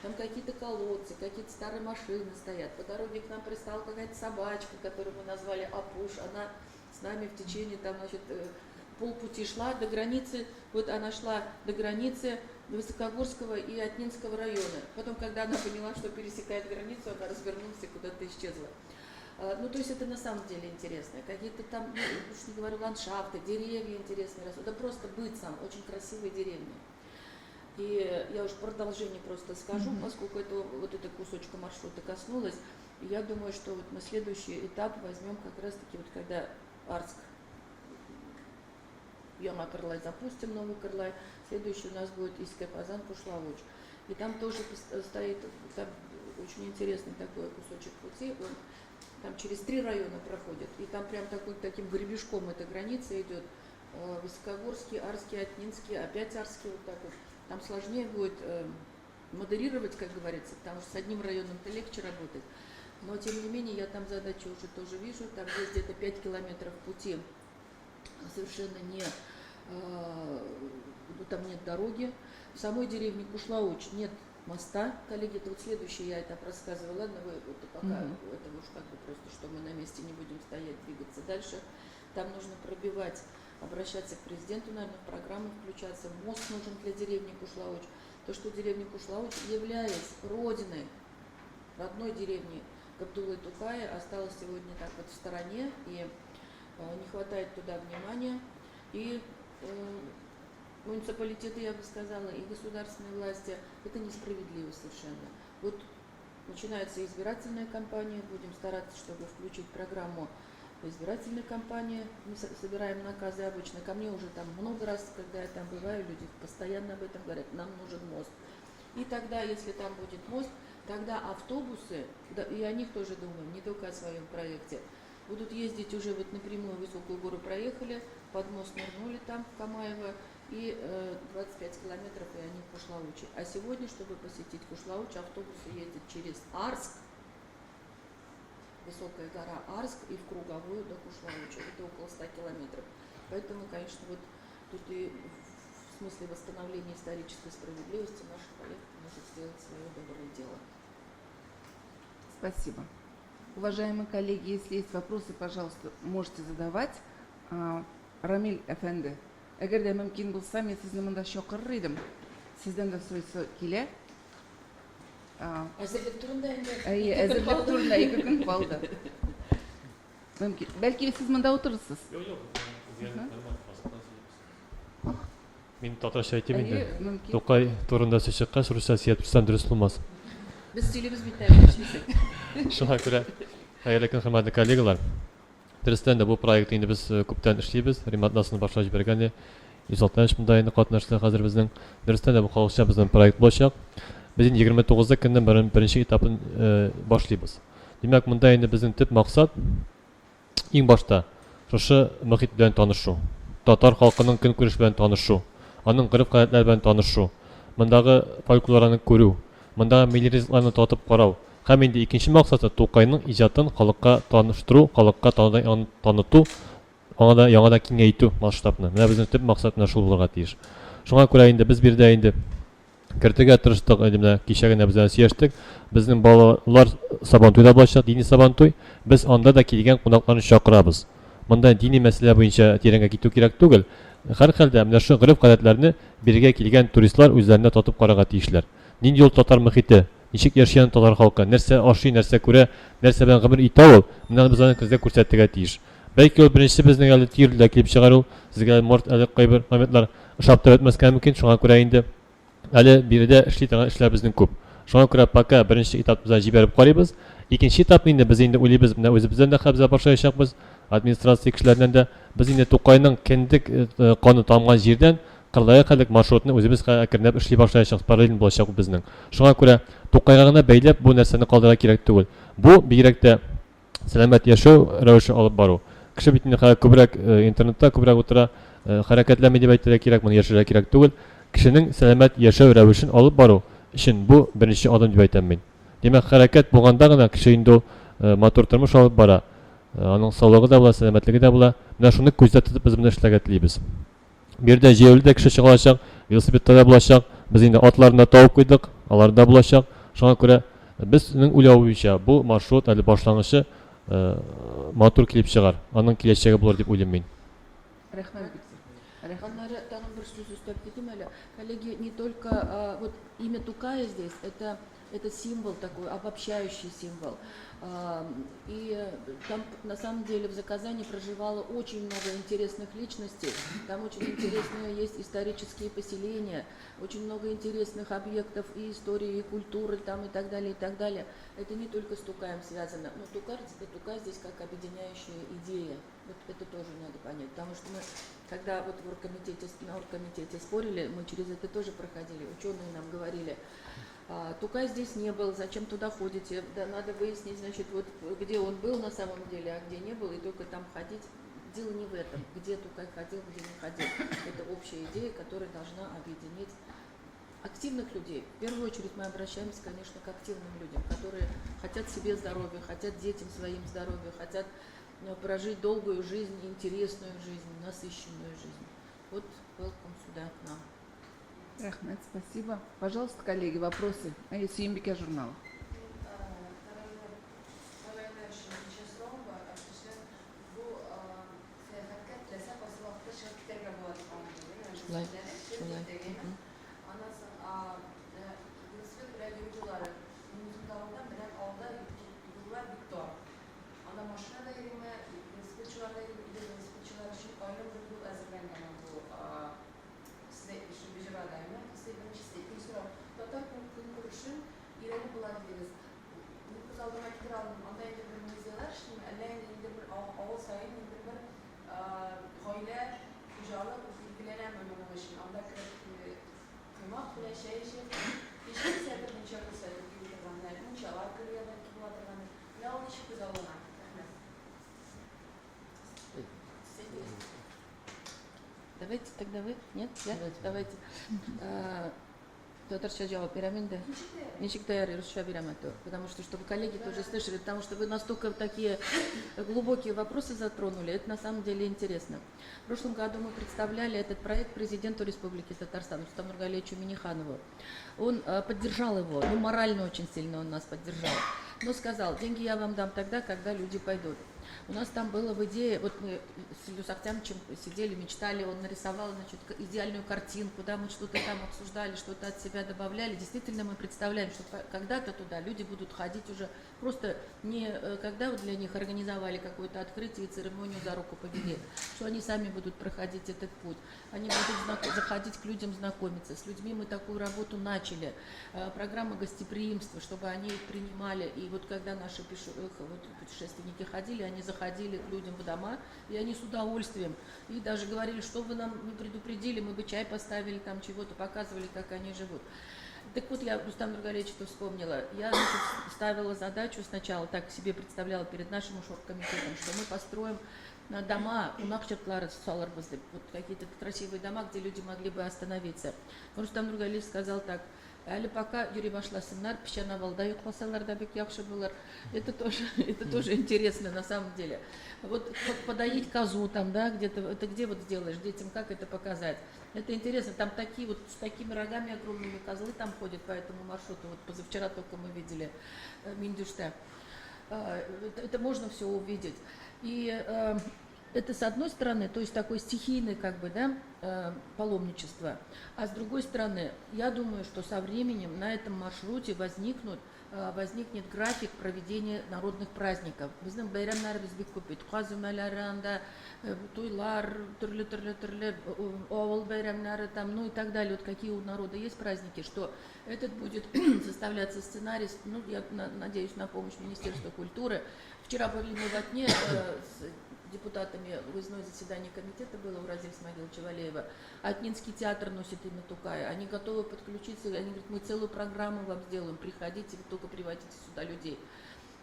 там какие-то колодцы, какие-то старые машины стоят, по дороге к нам пристала какая-то собачка, которую мы назвали Апуш, она с нами в течение там, значит, полпути шла до границы, вот она шла до границы Высокогорского и Отнинского района. Потом, когда она поняла, что пересекает границу, она развернулась и куда-то исчезла. Ну, то есть это на самом деле интересно. Какие-то там, ну, уж не говорю, ландшафты, деревья интересные растут. Да просто быть сам, очень красивые деревни. И я уж продолжение просто скажу, поскольку это, вот это кусочка маршрута коснулось. И я думаю, что вот мы следующий этап возьмем как раз-таки, вот когда Арск, Яма Кырлай запустим, Новый Кырлай, следующий у нас будет Искай Казан, Кушлауч. И там тоже стоит там очень интересный такой кусочек пути, он там через 3 района проходит, и там прям таким гребешком эта граница идет, Высокогорский, Арский, Отнинский, опять Арский, вот так вот. Там сложнее будет модерировать, как говорится, потому что с одним районом-то легче работать. Но, тем не менее, я там задачу уже тоже вижу, там есть где-то 5 километров пути, совершенно не, ну, там нет дороги. В самой деревне Кушлауч нет моста, коллеги, это вот следующее я это рассказывала, ладно, вы это пока, это уж как бы просто, что мы на месте не будем стоять, двигаться дальше. Там нужно пробивать, обращаться к президенту, наверное, в программу включаться, мост нужен для деревни Кушлауч. То, что деревня Кушлауч, являясь родиной родной деревни Габдуллы Тукая, осталась сегодня так вот в стороне, и не хватает туда внимания, и муниципалитеты, я бы сказала, и государственные власти, это несправедливо совершенно. Вот начинается избирательная кампания, будем стараться, чтобы включить программу избирательной кампании, мы собираем наказы обычно, ко мне уже там много раз, когда я там бываю, люди постоянно об этом говорят, нам нужен мост. И тогда, если там будет мост, тогда автобусы, да, и о них тоже думаем, не только о своем проекте, будут ездить уже вот напрямую в Высокую гору проехали, под мост нырнули там в Камаево, и 25 километров, и они в Кушлауче. А сегодня, чтобы посетить Кушлауч, автобусы ездят через Арск, Высокая гора Арск, и в Круговую до Кушлауча. Это около 100 километров. Поэтому, конечно, вот тут и в смысле восстановления исторической справедливости наш проект может сделать свое доброе дело. Спасибо. Уважаемые коллеги, если есть вопросы, пожалуйста, можете задавать. Рамиль Эфенди, эгер де мөмкин булса, мен сезне монда чакырыр идем. Сездән дә сорыйсы килә. Әзерлек турында инде. Әзерлек турында 2 көн калды. Мөмкин. Бәлки сез монда утырырсыз. Мен татарча айтайын инде. Мөмкин. Тукай турында сөз чыккач, русча сөйләп турсам дөрес булмас. Без сөйлибез бит әле эшлисек. Шуңа күрә, хәерле көн, хөрмәтле коллегалар. Дөрестән дә бу проектны инде без күптән эшлибез. Римат Атласны башлап җибәргән. 160 мында инде катнашты хәзер безнең. Дөрестән дә бу халыкча безнең проект булачак. Без 29 көннән беренче этапын башлыйбыз. Димәк, монда инде безнең төп максат иң башта шушы мөхит белән танышу. Татар халкының көнкүреш белән танышу, аның гореф-гадәтләре белән танышу, мондагы фольклорны күрү, мондагы милли ризыкларны татып карау, Һәм инде икенче максаты Тукайның иҗатын халыкка таныштыру, халыкка таныту, аңа яңадан киңәйтү масштабны. Менә безнең төп максат менә шул булырга тиеш. Шуңа күрә инде без бирдә инде кертергә тырыштык, менә кичә генә бездән сөйләштек. Безнең балалар сабантуйда булачак, дини сабантуй. Без анда да килгән кунакларны чакырабыз. Монда дини мәсьәлә буенча тирәнгә китү кирәк түгел. Һәр хәлдә менә шу гореф-гадәтләрне биргә килгән туристлар үзләренә татып карарга тиешләр. Нинди ул татар мөхите, ничек яшәгән татар халкы, нәрсә ашый, нәрсә күрә, нәрсә белән гомер итә ул, менә без аны күздә күрсәтергә тиеш. Бәлки ул беренче безнең әле тирдә килеп чыгару, сезгә морт әле кайбер моментлар шаптырып әйтмәскә мөмкин, шуңа күрә инде әле биредә эшли торган эшләр безнең күп. Шуңа күрә пока беренче этапта җибәреп карыйбыз. Икенче этапны инде без инде уйлыйбыз, менә үзебездән дә хәбзә башлаячакбыз. Администрация кешеләреннән дә без инде Тукайның кендек каны тамган җирдән Кырлая кадәр маршрутны үзебез әкренләп эшли башлаячак, параллель булачак безнең. Шуңа күрә Тукайга гына бәйләп бу нәрсәне калдырырга кирәк түгел. Бу бигрәк тә сәламәт яшәү рәвеше алып бару. Кеше бит инде күбрәк интернетта күбрәк утыра, хәрәкәтләми дип әйтергә кирәк, моны яшәргә кирәк түгел. Кешенең сәламәт яшәү рәвешен алып бару өчен бу беренче адым дип әйтәм мин. Димәк, хәрәкәт булганда гына кеше инде матур тормыш алып бара. Аның саулыгы да була, сәламәтлеге дә була. Менә шуны күздә тотып без менә эшләргә телибез. Бирдә җәяүле дә кеше чыгалачак, велосипедта да булачак. Без инде атларны табып куйдык, алар да булачак. Шуңа күрә безнең уйлау буенча бу маршрут әле башлангычы матур килеп чыгар. Аның киләчәге булыр дип уйлыйм мин. Рәхмәт. Аннары тагын бер сүз өстәп китим әле. Коллеги, не только вот имя Тукая здесь, это символ такой, обобщающий символ. И там на самом деле в Заказани проживало очень много интересных личностей. Там очень интересные есть исторические поселения, очень много интересных объектов и истории, и культуры там и так далее, и так далее. Это не только с Тукаем связано, но Тукай здесь как объединяющая идея. Вот это тоже надо понять, потому что мы, когда вот на оргкомитете спорили, мы через это тоже проходили, ученые нам говорили, Тукай здесь не был, зачем туда ходите, да, надо выяснить, значит, вот где он был на самом деле, а где не был, и только там ходить. Дело не в этом, где Тукай ходил, где не ходил. Это общая идея, которая должна объединить активных людей. В первую очередь мы обращаемся, конечно, к активным людям, которые хотят себе здоровья, хотят детям своим здоровья, хотят прожить долгую жизнь, интересную жизнь, насыщенную жизнь. Вот welcome сюда к нам. Рахмет, спасибо. Пожалуйста, коллеги, вопросы. Сүйінбеке журнал. Давайте тогда вы? Нет? Я? Давайте. Татарша жауап беремін де. Ничек даяр Ирусша берем это, потому что, чтобы коллеги тоже слышали, потому что вы настолько такие глубокие вопросы затронули, это на самом деле интересно. В прошлом году мы представляли этот проект президенту Республики Татарстан, Рустаму Нургалиевичу Миниханову. Он поддержал его, ну морально очень сильно он нас поддержал, но сказал, деньги я вам дам тогда, когда люди пойдут. У нас там было в идее, вот мы с Ильдус Ахтямовичем сидели, мечтали, он нарисовал, значит, идеальную картинку, да, мы что-то там обсуждали, что-то от себя добавляли. Действительно, мы представляем, что когда-то туда люди будут ходить уже просто не когда вот для них организовали какое-то открытие и церемонию за руку повели, что они сами будут проходить этот путь. Они будут заходить к людям, знакомиться. С людьми мы такую работу начали. Программа гостеприимства, чтобы они их принимали. И вот когда наши путешественники ходили, они заходили к людям в дома, и они с удовольствием. И даже говорили, что вы нам не предупредили, мы бы чай поставили, там чего-то показывали, как они живут. Так вот, я Рустам Нургалиевич-то вспомнила. Я, значит, ставила задачу сначала, так себе представляла перед нашим оргкомитетом, что мы построим дома, вот какие-то красивые дома, где люди могли бы остановиться. Рустам Нургалиевич сказал так, Әлі пока йөри башласыннар, песчановалда йоқласалар да бек яхшы булыр. Это тоже интересно на самом деле. Вот подоить козу там, да, где-то, это где вот сделаешь детям, как это показать? Это интересно, там такие вот с такими рогами огромными козлы там ходят по этому маршруту. Вот позавчера только мы видели Миндюште. Это можно все увидеть. И это с одной стороны, то есть такое стихийное как бы, да, паломничество, а с другой стороны, я думаю, что со временем на этом маршруте возникнет график проведения народных праздников. Мы знаем, байрамнар бизбек купит, казумаларанда, туйлар, түрлі, овал байрамнары там, ну и так далее. Вот какие у народа есть праздники, что этот будет составляться сценарий, ну, я надеюсь на помощь Министерства культуры. Вчера были мы в Атне с депутатами, выездное заседание комитета было у Разиль Исмаиловича Валеева. Атнинский театр носит имя Тукая. Они готовы подключиться, они говорят, мы целую программу вам сделаем, приходите, вы только приводите сюда людей.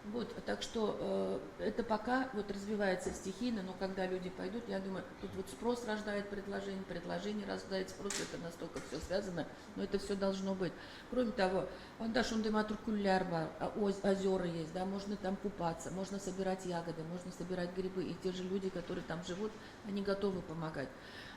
Вот, так что это пока вот развивается стихийно, но когда люди пойдут, я думаю, тут вот спрос рождает предложение, предложение рождает спрос, это настолько все связано, но это все должно быть. Кроме того, Андашундематуркулярба, озера есть, да, можно там купаться, можно собирать ягоды, можно собирать грибы, и те же люди, которые там живут, они готовы помогать.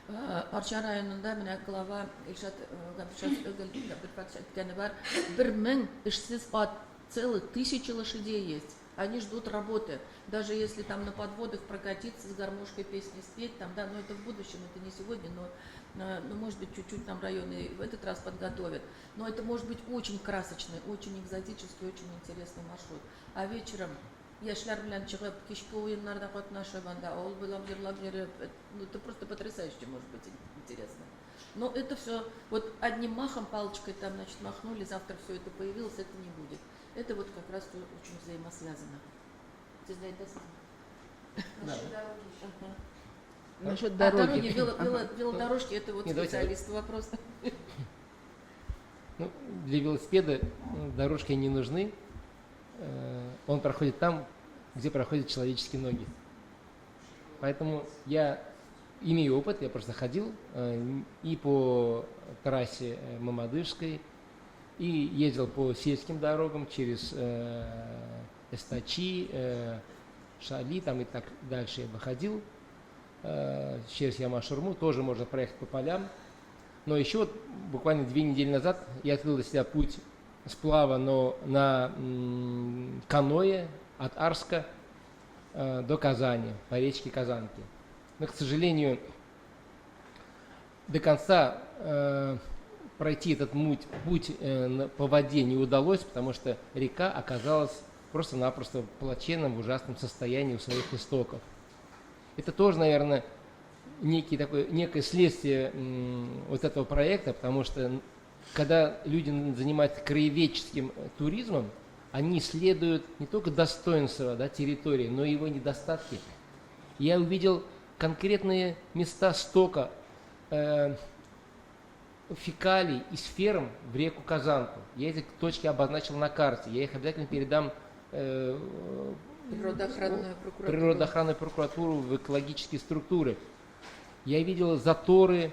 Арча районында менә глава Илшат Габдулфатович бар, 1000 эшсез ат, целых 1000 лошадей есть. Они ждут работы. Даже если там на подводах прокатиться, с гармошкой песни спеть, там, да, но это в будущем, это не сегодня, но может быть чуть-чуть там районы в этот раз подготовят. Но это может быть очень красочный, очень экзотический, очень интересный маршрут. А вечером яшьләр белән чыгып, кичке уеннарда катнашып, анда авыл буйлап җырлап йөреп, это просто потрясающе может быть интересно. Но это все, вот одним махом, палочкой там, значит, махнули, завтра все это появилось, это не будет. Это вот как раз все очень взаимосвязано. Ты знаешь, да? Насчет Дороги, дороги. велодорожки, это вот специалист вопрос. Ну, для велосипеда дорожки не нужны. Он проходит там, где проходят человеческие ноги. Поэтому я имею опыт, я просто ходил и по трассе Мамадышской, и ездил по сельским дорогам через Эстачи, Шали, там и так дальше я выходил. Через Ямашурму тоже можно проехать по полям. Но еще вот буквально 2 недели назад я открыл для себя путь сплава, но на каное от Арска до Казани, по речке Казанки. Но, к сожалению, до конца пройти этот путь по воде не удалось, потому что река оказалась просто-напросто в плачевном, ужасном состоянии у своих истоков. Это тоже, наверное, некое следствие вот этого проекта, потому что когда люди занимаются краеведческим туризмом, они исследуют не только достоинства, да, территории, но и его недостатки. Я увидел конкретные места стока фекалий из ферм в реку Казанку. Я эти точки обозначил на карте. Я их обязательно передам природоохранную прокуратуру в экологические структуры. Я видел заторы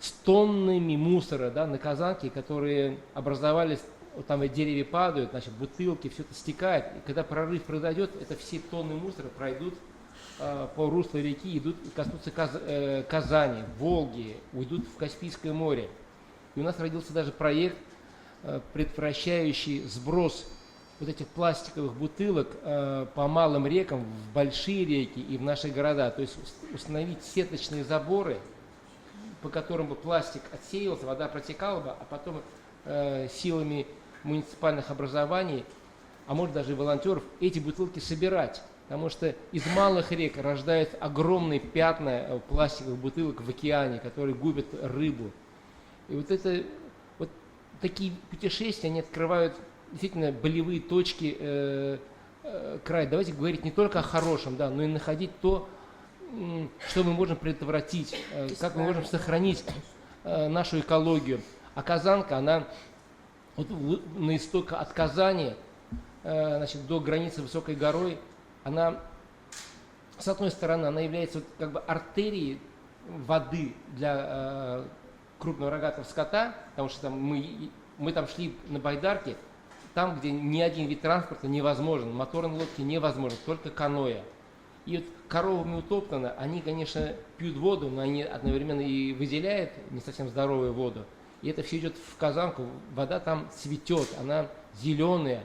с тоннами мусора, да, на Казанке, которые образовались, вот там и деревья падают, значит, бутылки, все это стекает. И когда прорыв произойдет, это все тонны мусора пройдут по руслу реки, идут и коснутся Казани, Волги, уйдут в Каспийское море. И у нас родился даже проект, предотвращающий сброс вот этих пластиковых бутылок по малым рекам в большие реки и в наши города. То есть установить сеточные заборы, по которым бы пластик отсеивался, вода протекала бы, а потом силами муниципальных образований, а может даже и волонтеров, эти бутылки собирать. Потому что из малых рек рождаются огромные пятна пластиковых бутылок в океане, которые губят рыбу. И вот такие путешествия, они открывают действительно болевые точки края. Давайте говорить не только о хорошем, да, но и находить то, что мы можем предотвратить, как мы можем сохранить нашу экологию. А Казанка, она вот на истоке от Казани, значит, до границы высокой горой, она, с одной стороны, она является как бы артерией воды для крупного рогатого скота, потому что там мы мы там шли на байдарке, там, где ни один вид транспорта невозможен, моторные лодки невозможно, только каноэ. И вот коровами утоптано, они, конечно, пьют воду, но они одновременно и выделяют не совсем здоровую воду. И это все идет в казанку, вода там цветет, она зеленая.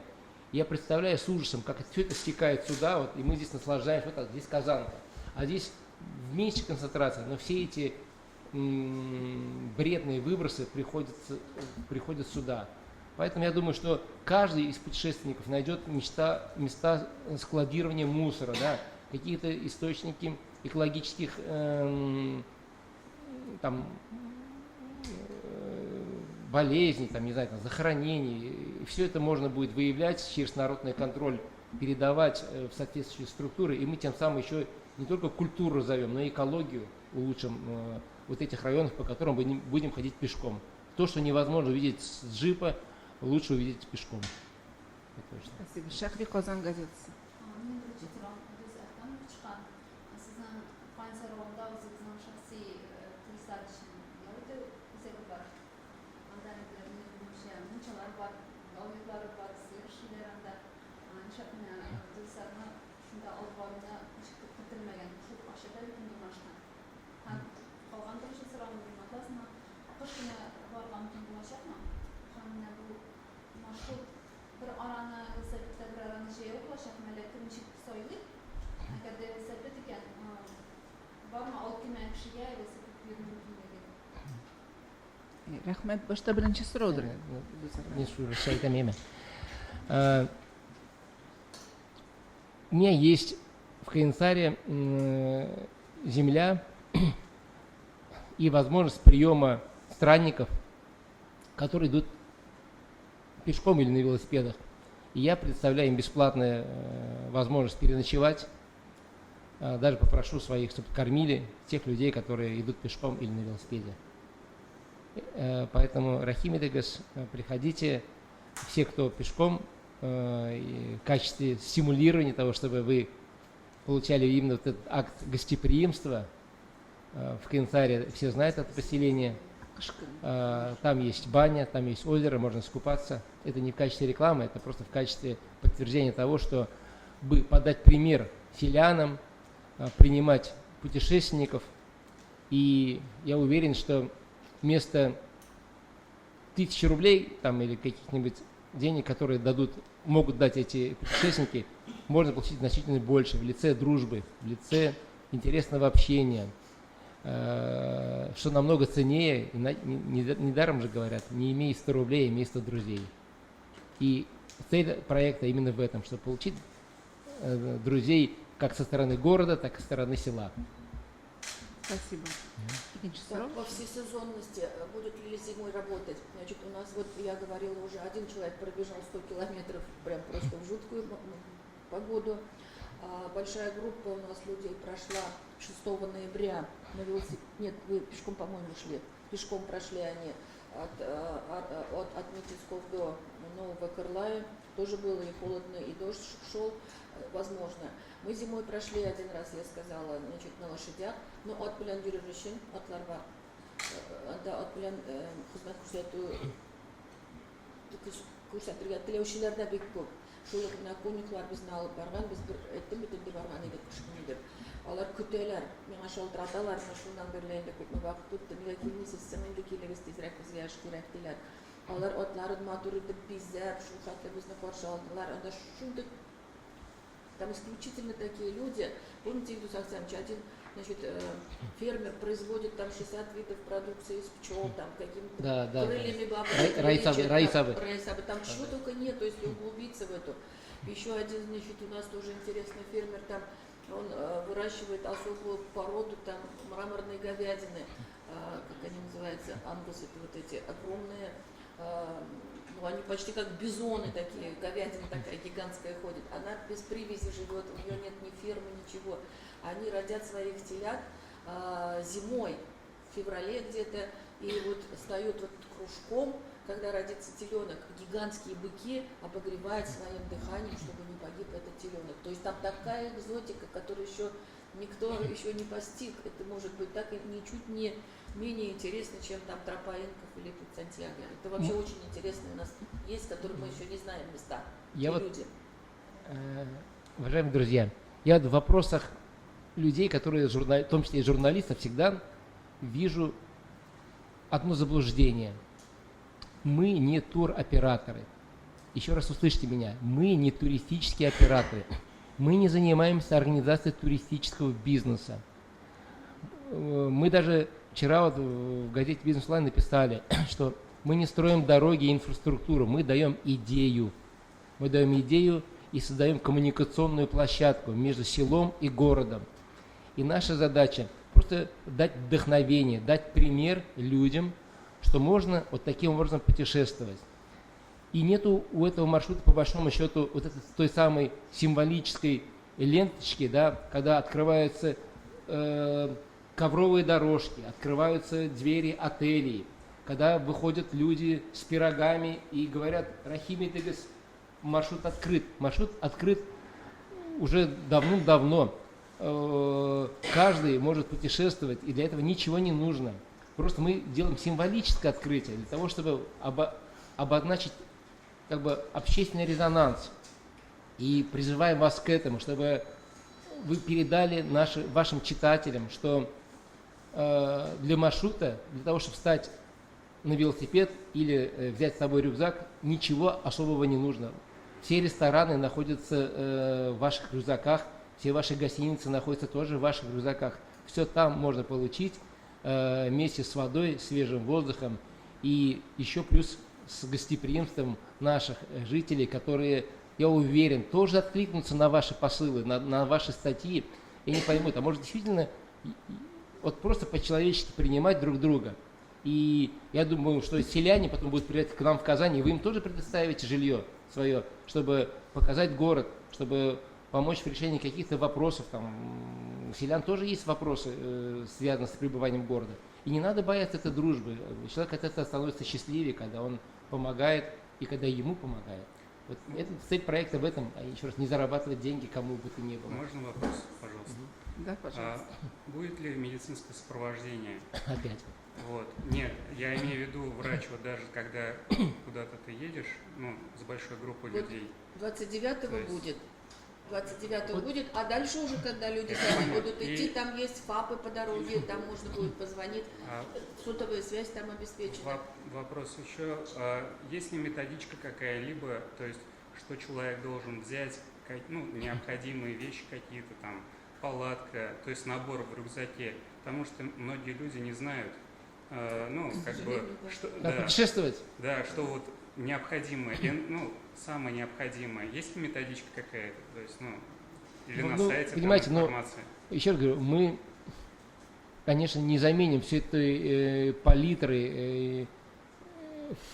Я представляю с ужасом, как все это стекает сюда, вот, и мы здесь наслаждаемся, вот так, здесь казанка. А здесь в меньшей концентрации, но все эти вредные выбросы приходят сюда. Поэтому я думаю, что каждый из путешественников найдет места складирования мусора, да, какие-то источники экологических болезней, там, не знаю, там, захоронений. И все это можно будет выявлять через народный контроль, передавать в соответствующие структуры, и мы тем самым еще не только культуру разовьем, но и экологию улучшим вот этих районов, по которым мы будем ходить пешком. То, что невозможно увидеть с джипа, лучше увидеть пешком. Это точно. Спасибо. Шахри Казан газетасы. Мен бірінші сұрағым өз Ахтанов шыққан. Сіздің Франция өзіңіздің шахси туристар үшін өте өзегі бар. Анда мунчалар бар, гаулетлары бар, сыйыршылар анда нишапына туристарны шунда алып баруына ешкім кіртілмеген. Шул акчада бөтен демашкан. Калган бірінші сұрағым атласына кыш көне барга мөмкин булачакмы? Һәм бу маршрут bir arani velosipedda bir arani şey ulaşakmı, elektronik soyli. Agar velosiped ekan, bormi olib kelgan kishiga velosiped bermoqligi. Рахмет. Башта birinchi so'rovdir. Не слушай, это мимо. У меня есть в Каинсаре земля и возможность приема странников, которые идут пешком или на велосипедах. И я предоставляю им бесплатную возможность переночевать. Даже попрошу своих, чтобы кормили тех людей, которые идут пешком или на велосипеде. Поэтому, Рахим Эдегас, приходите, все, кто пешком, в качестве стимулирования того, чтобы вы получали именно вот этот акт гостеприимства. В Каинсаре все знают это поселение. Там есть баня, там есть озеро, можно искупаться. Это не в качестве рекламы, это просто в качестве подтверждения того, что подать пример селянам, принимать путешественников. И я уверен, что вместо 1000 рублей там, или каких-нибудь денег, которые могут дать эти путешественники, можно получить значительно больше в лице дружбы, в лице интересного общения. Что намного ценнее, недаром же говорят, не имей 100 рублей, имей 100 друзей. И цель проекта именно в этом, чтобы получить друзей как со стороны города, так и со стороны села. Спасибо. По всесезонности будет ли зимой работать? Значит, у нас, вот я говорила, уже один человек пробежал 100 километров прям просто в жуткую погоду. Большая группа у нас людей прошла 6 ноября на велосипеде. Нет, вы пешком, по-моему, шли. Пешком прошли они от Митисков до Нового Кырлая. Тоже было и холодно, и дождь шел, возможно. Мы зимой прошли один раз, я сказала, значит, на лошадях. Но от Белян Дюрежин, от Ларва, от Белян Хузмат Курсатырга Телеушиларда Беккоп. Шул на конюклар безне алып барган, без бер әйттем барган идек кышкыны дип. Алар көтәләр, миңа шалтыраталар, шуннан бирле инде күпме вакыт үтте, нигә килмисез, сез инде килегез тизрәк безгә эш кирәк диләр. Алар атларын матур итеп бизәп, шул хәтле безне каршы алдылар. Анда шундый там исключительно такие люди. Помните, Илдус Ахтямович, один, значит, фермер производит там 60 видов продукции из пчел, там какими-то крыльями бабочек. Раисабы. Там чего только нет, то есть углубиться в эту. Еще один, значит, у нас тоже интересный фермер, там он выращивает особую породу там мраморной говядины, как они называются, ангусы, вот эти огромные, ну, они почти как бизоны такие, говядина такая гигантская ходит. Она без привязи живет, у нее нет ни фермы, ничего. Они родят своих телят зимой, в феврале где-то, и вот встают вот кружком, когда родится теленок, гигантские быки обогревают своим дыханием, чтобы не погиб этот теленок. То есть там такая экзотика, которая еще никто еще не постиг. Это может быть так и ничуть не менее интересно, чем там тропа инков или путь Сантьяго. Это вообще очень интересно у нас есть, которые мы еще не знаем места. Я и вот, люди. уважаемые друзья, я в вопросах людей, которые, в том числе и журналистов, всегда вижу одно заблуждение. Мы не туроператоры. Еще раз услышьте меня. Мы не туристические операторы. Мы не занимаемся организацией туристического бизнеса. Мы даже вчера вот в газете «Бизнес Онлайн» написали, что мы не строим дороги и инфраструктуру, мы даем идею. Мы даем идею и создаем коммуникационную площадку между селом и городом. И наша задача просто дать вдохновение, дать пример людям, что можно вот таким образом путешествовать. И нету у этого маршрута, по большому счету, вот этой той самой символической ленточки, да, когда открываются ковровые дорожки, открываются двери отелей, когда выходят люди с пирогами и говорят: «Рахими Дегас, маршрут открыт». Маршрут открыт уже давным-давно. Каждый может путешествовать, и для этого ничего не нужно. Просто мы делаем символическое открытие для того, чтобы обозначить как бы общественный резонанс. И призываем вас к этому, чтобы вы передали вашим читателям, что для маршрута, для того, чтобы встать на велосипед или взять с собой рюкзак, ничего особого не нужно. Все рестораны находятся в ваших рюкзаках, все ваши гостиницы находятся тоже в ваших рюкзаках. Все там можно получить вместе с водой, свежим воздухом и еще плюс с гостеприимством наших жителей, которые, я уверен, тоже откликнутся на ваши посылы, на ваши статьи и не поймут, а может действительно вот просто по-человечески принимать друг друга. И я думаю, что селяне потом будут приезжать к нам в Казань, и вы им тоже предоставите жилье свое, чтобы показать город, чтобы помочь в решении каких-то вопросов. Там, у селян тоже есть вопросы, связанные с пребыванием города. И не надо бояться этой дружбы. Человек от этого становится счастливее, когда он помогает и когда ему помогает. Вот это цель проекта в этом, а еще раз, не зарабатывать деньги кому бы то ни было. Можно вопрос, пожалуйста? Да, пожалуйста. Будет ли медицинское сопровождение? Опять. Вот. Нет, я имею в виду врач, вот даже когда куда-то ты едешь, ну, с большой группой Вот людей. 29-го будет. 29-го Вот. будет, а дальше уже, когда люди Я сами понял. будут идти, там есть ФАПы по дороге, там можно будет позвонить, А сотовая связь там обеспечена. вопрос еще, есть ли методичка какая-либо, то есть, что человек должен взять, ну, необходимые вещи какие-то там, палатка, то есть набор в рюкзаке, потому что многие люди не знают, ну, как бы, сожалению, да. что, Да, путешествовать. да, что вот необходимое, ну, самое необходимое. Есть ли методичка какая-то, то есть, ну, или на сайте там понимаете, информация? Еще раз говорю, мы, конечно, не заменим все этой палитры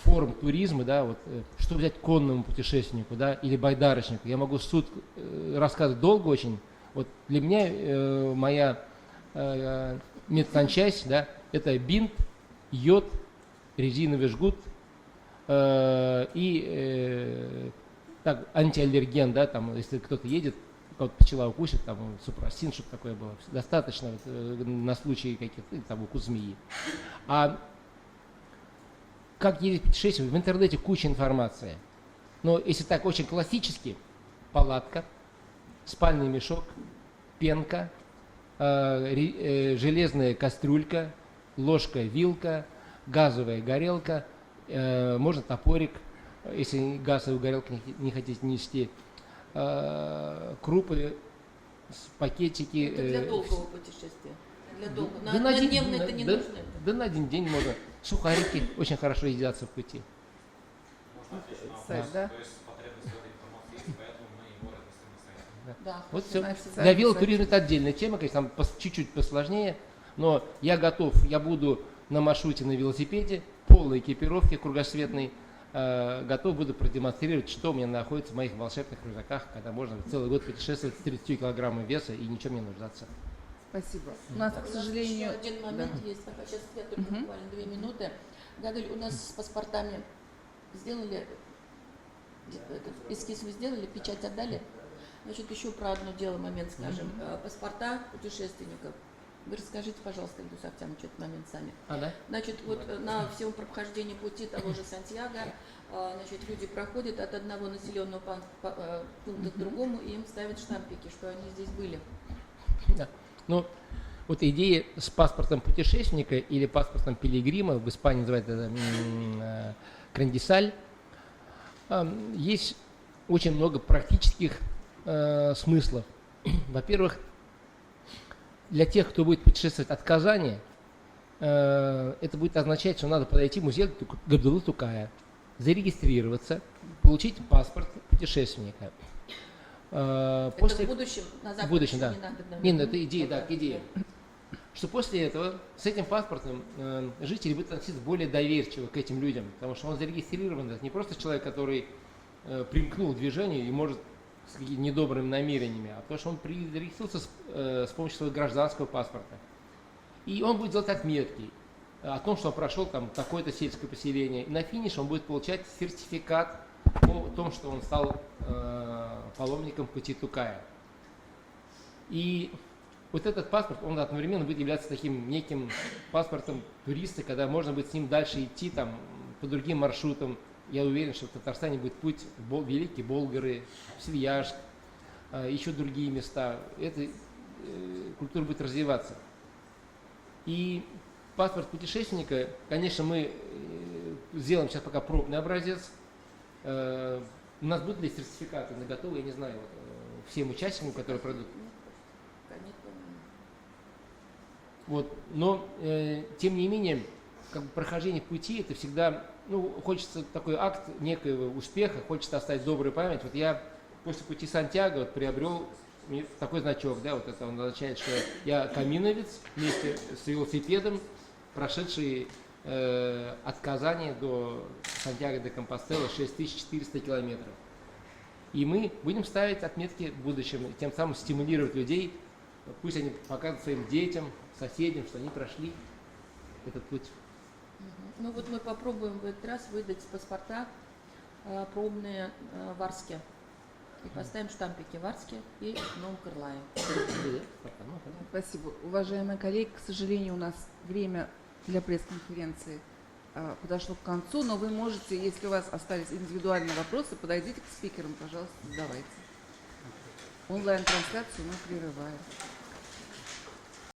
форм туризма, да, вот, что взять конному путешественнику, да, или байдарочнику. Я могу рассказывать долго очень. Вот для меня моя медсанчасть, да, это бинт, йод, резиновый жгут и так, антиаллерген, да, там, если кто-то едет, кого-то пчела укусит, там, супрастин, чтобы такое было. Достаточно вот, на случай каких-то, там, укус змеи. А как ездить путешествовать? В интернете куча информации. Но если так очень классически, палатка, спальный мешок, пенка, железная кастрюлька, ложка, вилка, газовая горелка, можно топорик, если газовую горелку не хотите нести, крупы, пакетики. Это для долгого путешествия. Для долгого. Да На на один- однодневно это не да- нужно. Да на один день можно. Сухарики очень хорошо едятся в пути. Сайт, да? То есть потребность в этой информации есть, поэтому мы его разместим на сайте. Да. Вот все. На официальном Для велотуризма сайте. это отдельная тема, конечно, там чуть-чуть посложнее, но я готов, я буду на маршруте на велосипеде, полной экипировке кругосветной, готов буду продемонстрировать, что у меня находится в моих волшебных рюкзаках, когда можно целый год путешествовать с 30 килограммами веса и ничем не нуждаться. Спасибо. У нас, к сожалению... Еще один момент да. есть. Сейчас я только буквально 2 минуты. Гагаль, у нас с паспортами сделали, эскиз вы сделали, печать отдали. Значит, еще про одно дело, момент скажем. Паспорта путешественников. Вы расскажите, пожалуйста, Ильдус Ахтямович, этот момент сами. Да? Значит, вот на всем прохождении пути того же Сантьяго, значит, люди проходят от одного населенного пункта к другому, и им ставят штампики, что они здесь были. Да. Ну, вот идея с паспортом путешественника или паспортом пилигрима, в Испании называют это крандисаль, есть очень много практических смыслов. Во-первых, для тех, кто будет путешествовать от Казани, это будет означать, что надо подойти в музей Габдуллы Тукая, зарегистрироваться, получить паспорт путешественника. Это После... в будущем, на Западе В будущем, еще да. не надо. Не, ну, это идея, да, идея. Что после этого с этим паспортом жители будут относиться более доверчиво к этим людям, потому что он зарегистрирован, это не просто человек, который примкнул к движению и может с какими-то недобрыми намерениями, а потому что он зарегистрировался с помощью своего гражданского паспорта. И он будет делать отметки о том, что он прошел там такое-то сельское поселение. И на финише он будет получать сертификат о том, что он стал паломником пути Тукая. И вот этот паспорт, он одновременно будет являться таким неким паспортом туриста, когда можно будет с ним дальше идти там по другим маршрутам. Я уверен, что в Татарстане будет путь в Великие Болгары, в Свияжск, еще другие места. Эта культура будет развиваться. И паспорт путешественника, конечно, мы сделаем сейчас пока пробный образец. У нас будут ли сертификаты на готовы, я не знаю, всем участникам, которые пройдут. Вот. Но, тем не менее, как бы прохождение пути, это всегда, хочется такой акт некоего успеха, хочется оставить добрую память. Вот я после пути Сантьяго приобрел такой значок, да, вот это он означает, что я каминовец вместе с велосипедом, прошедший от Казани до Сантьяго де Компостела 6400 километров. И мы будем ставить отметки в будущем, тем самым стимулировать людей, пусть они покажут своим детям, соседям, что они прошли этот путь. Ну вот мы попробуем в этот раз выдать паспорта пробные в Арске. И поставим штампики в Арске и в Новом Кырлае. Спасибо. Уважаемые коллеги, к сожалению, у нас время для пресс-конференции подошло к концу, но вы можете, если у вас остались индивидуальные вопросы, подойдите к спикерам, пожалуйста, задавайте. Онлайн-трансляцию мы прерываем.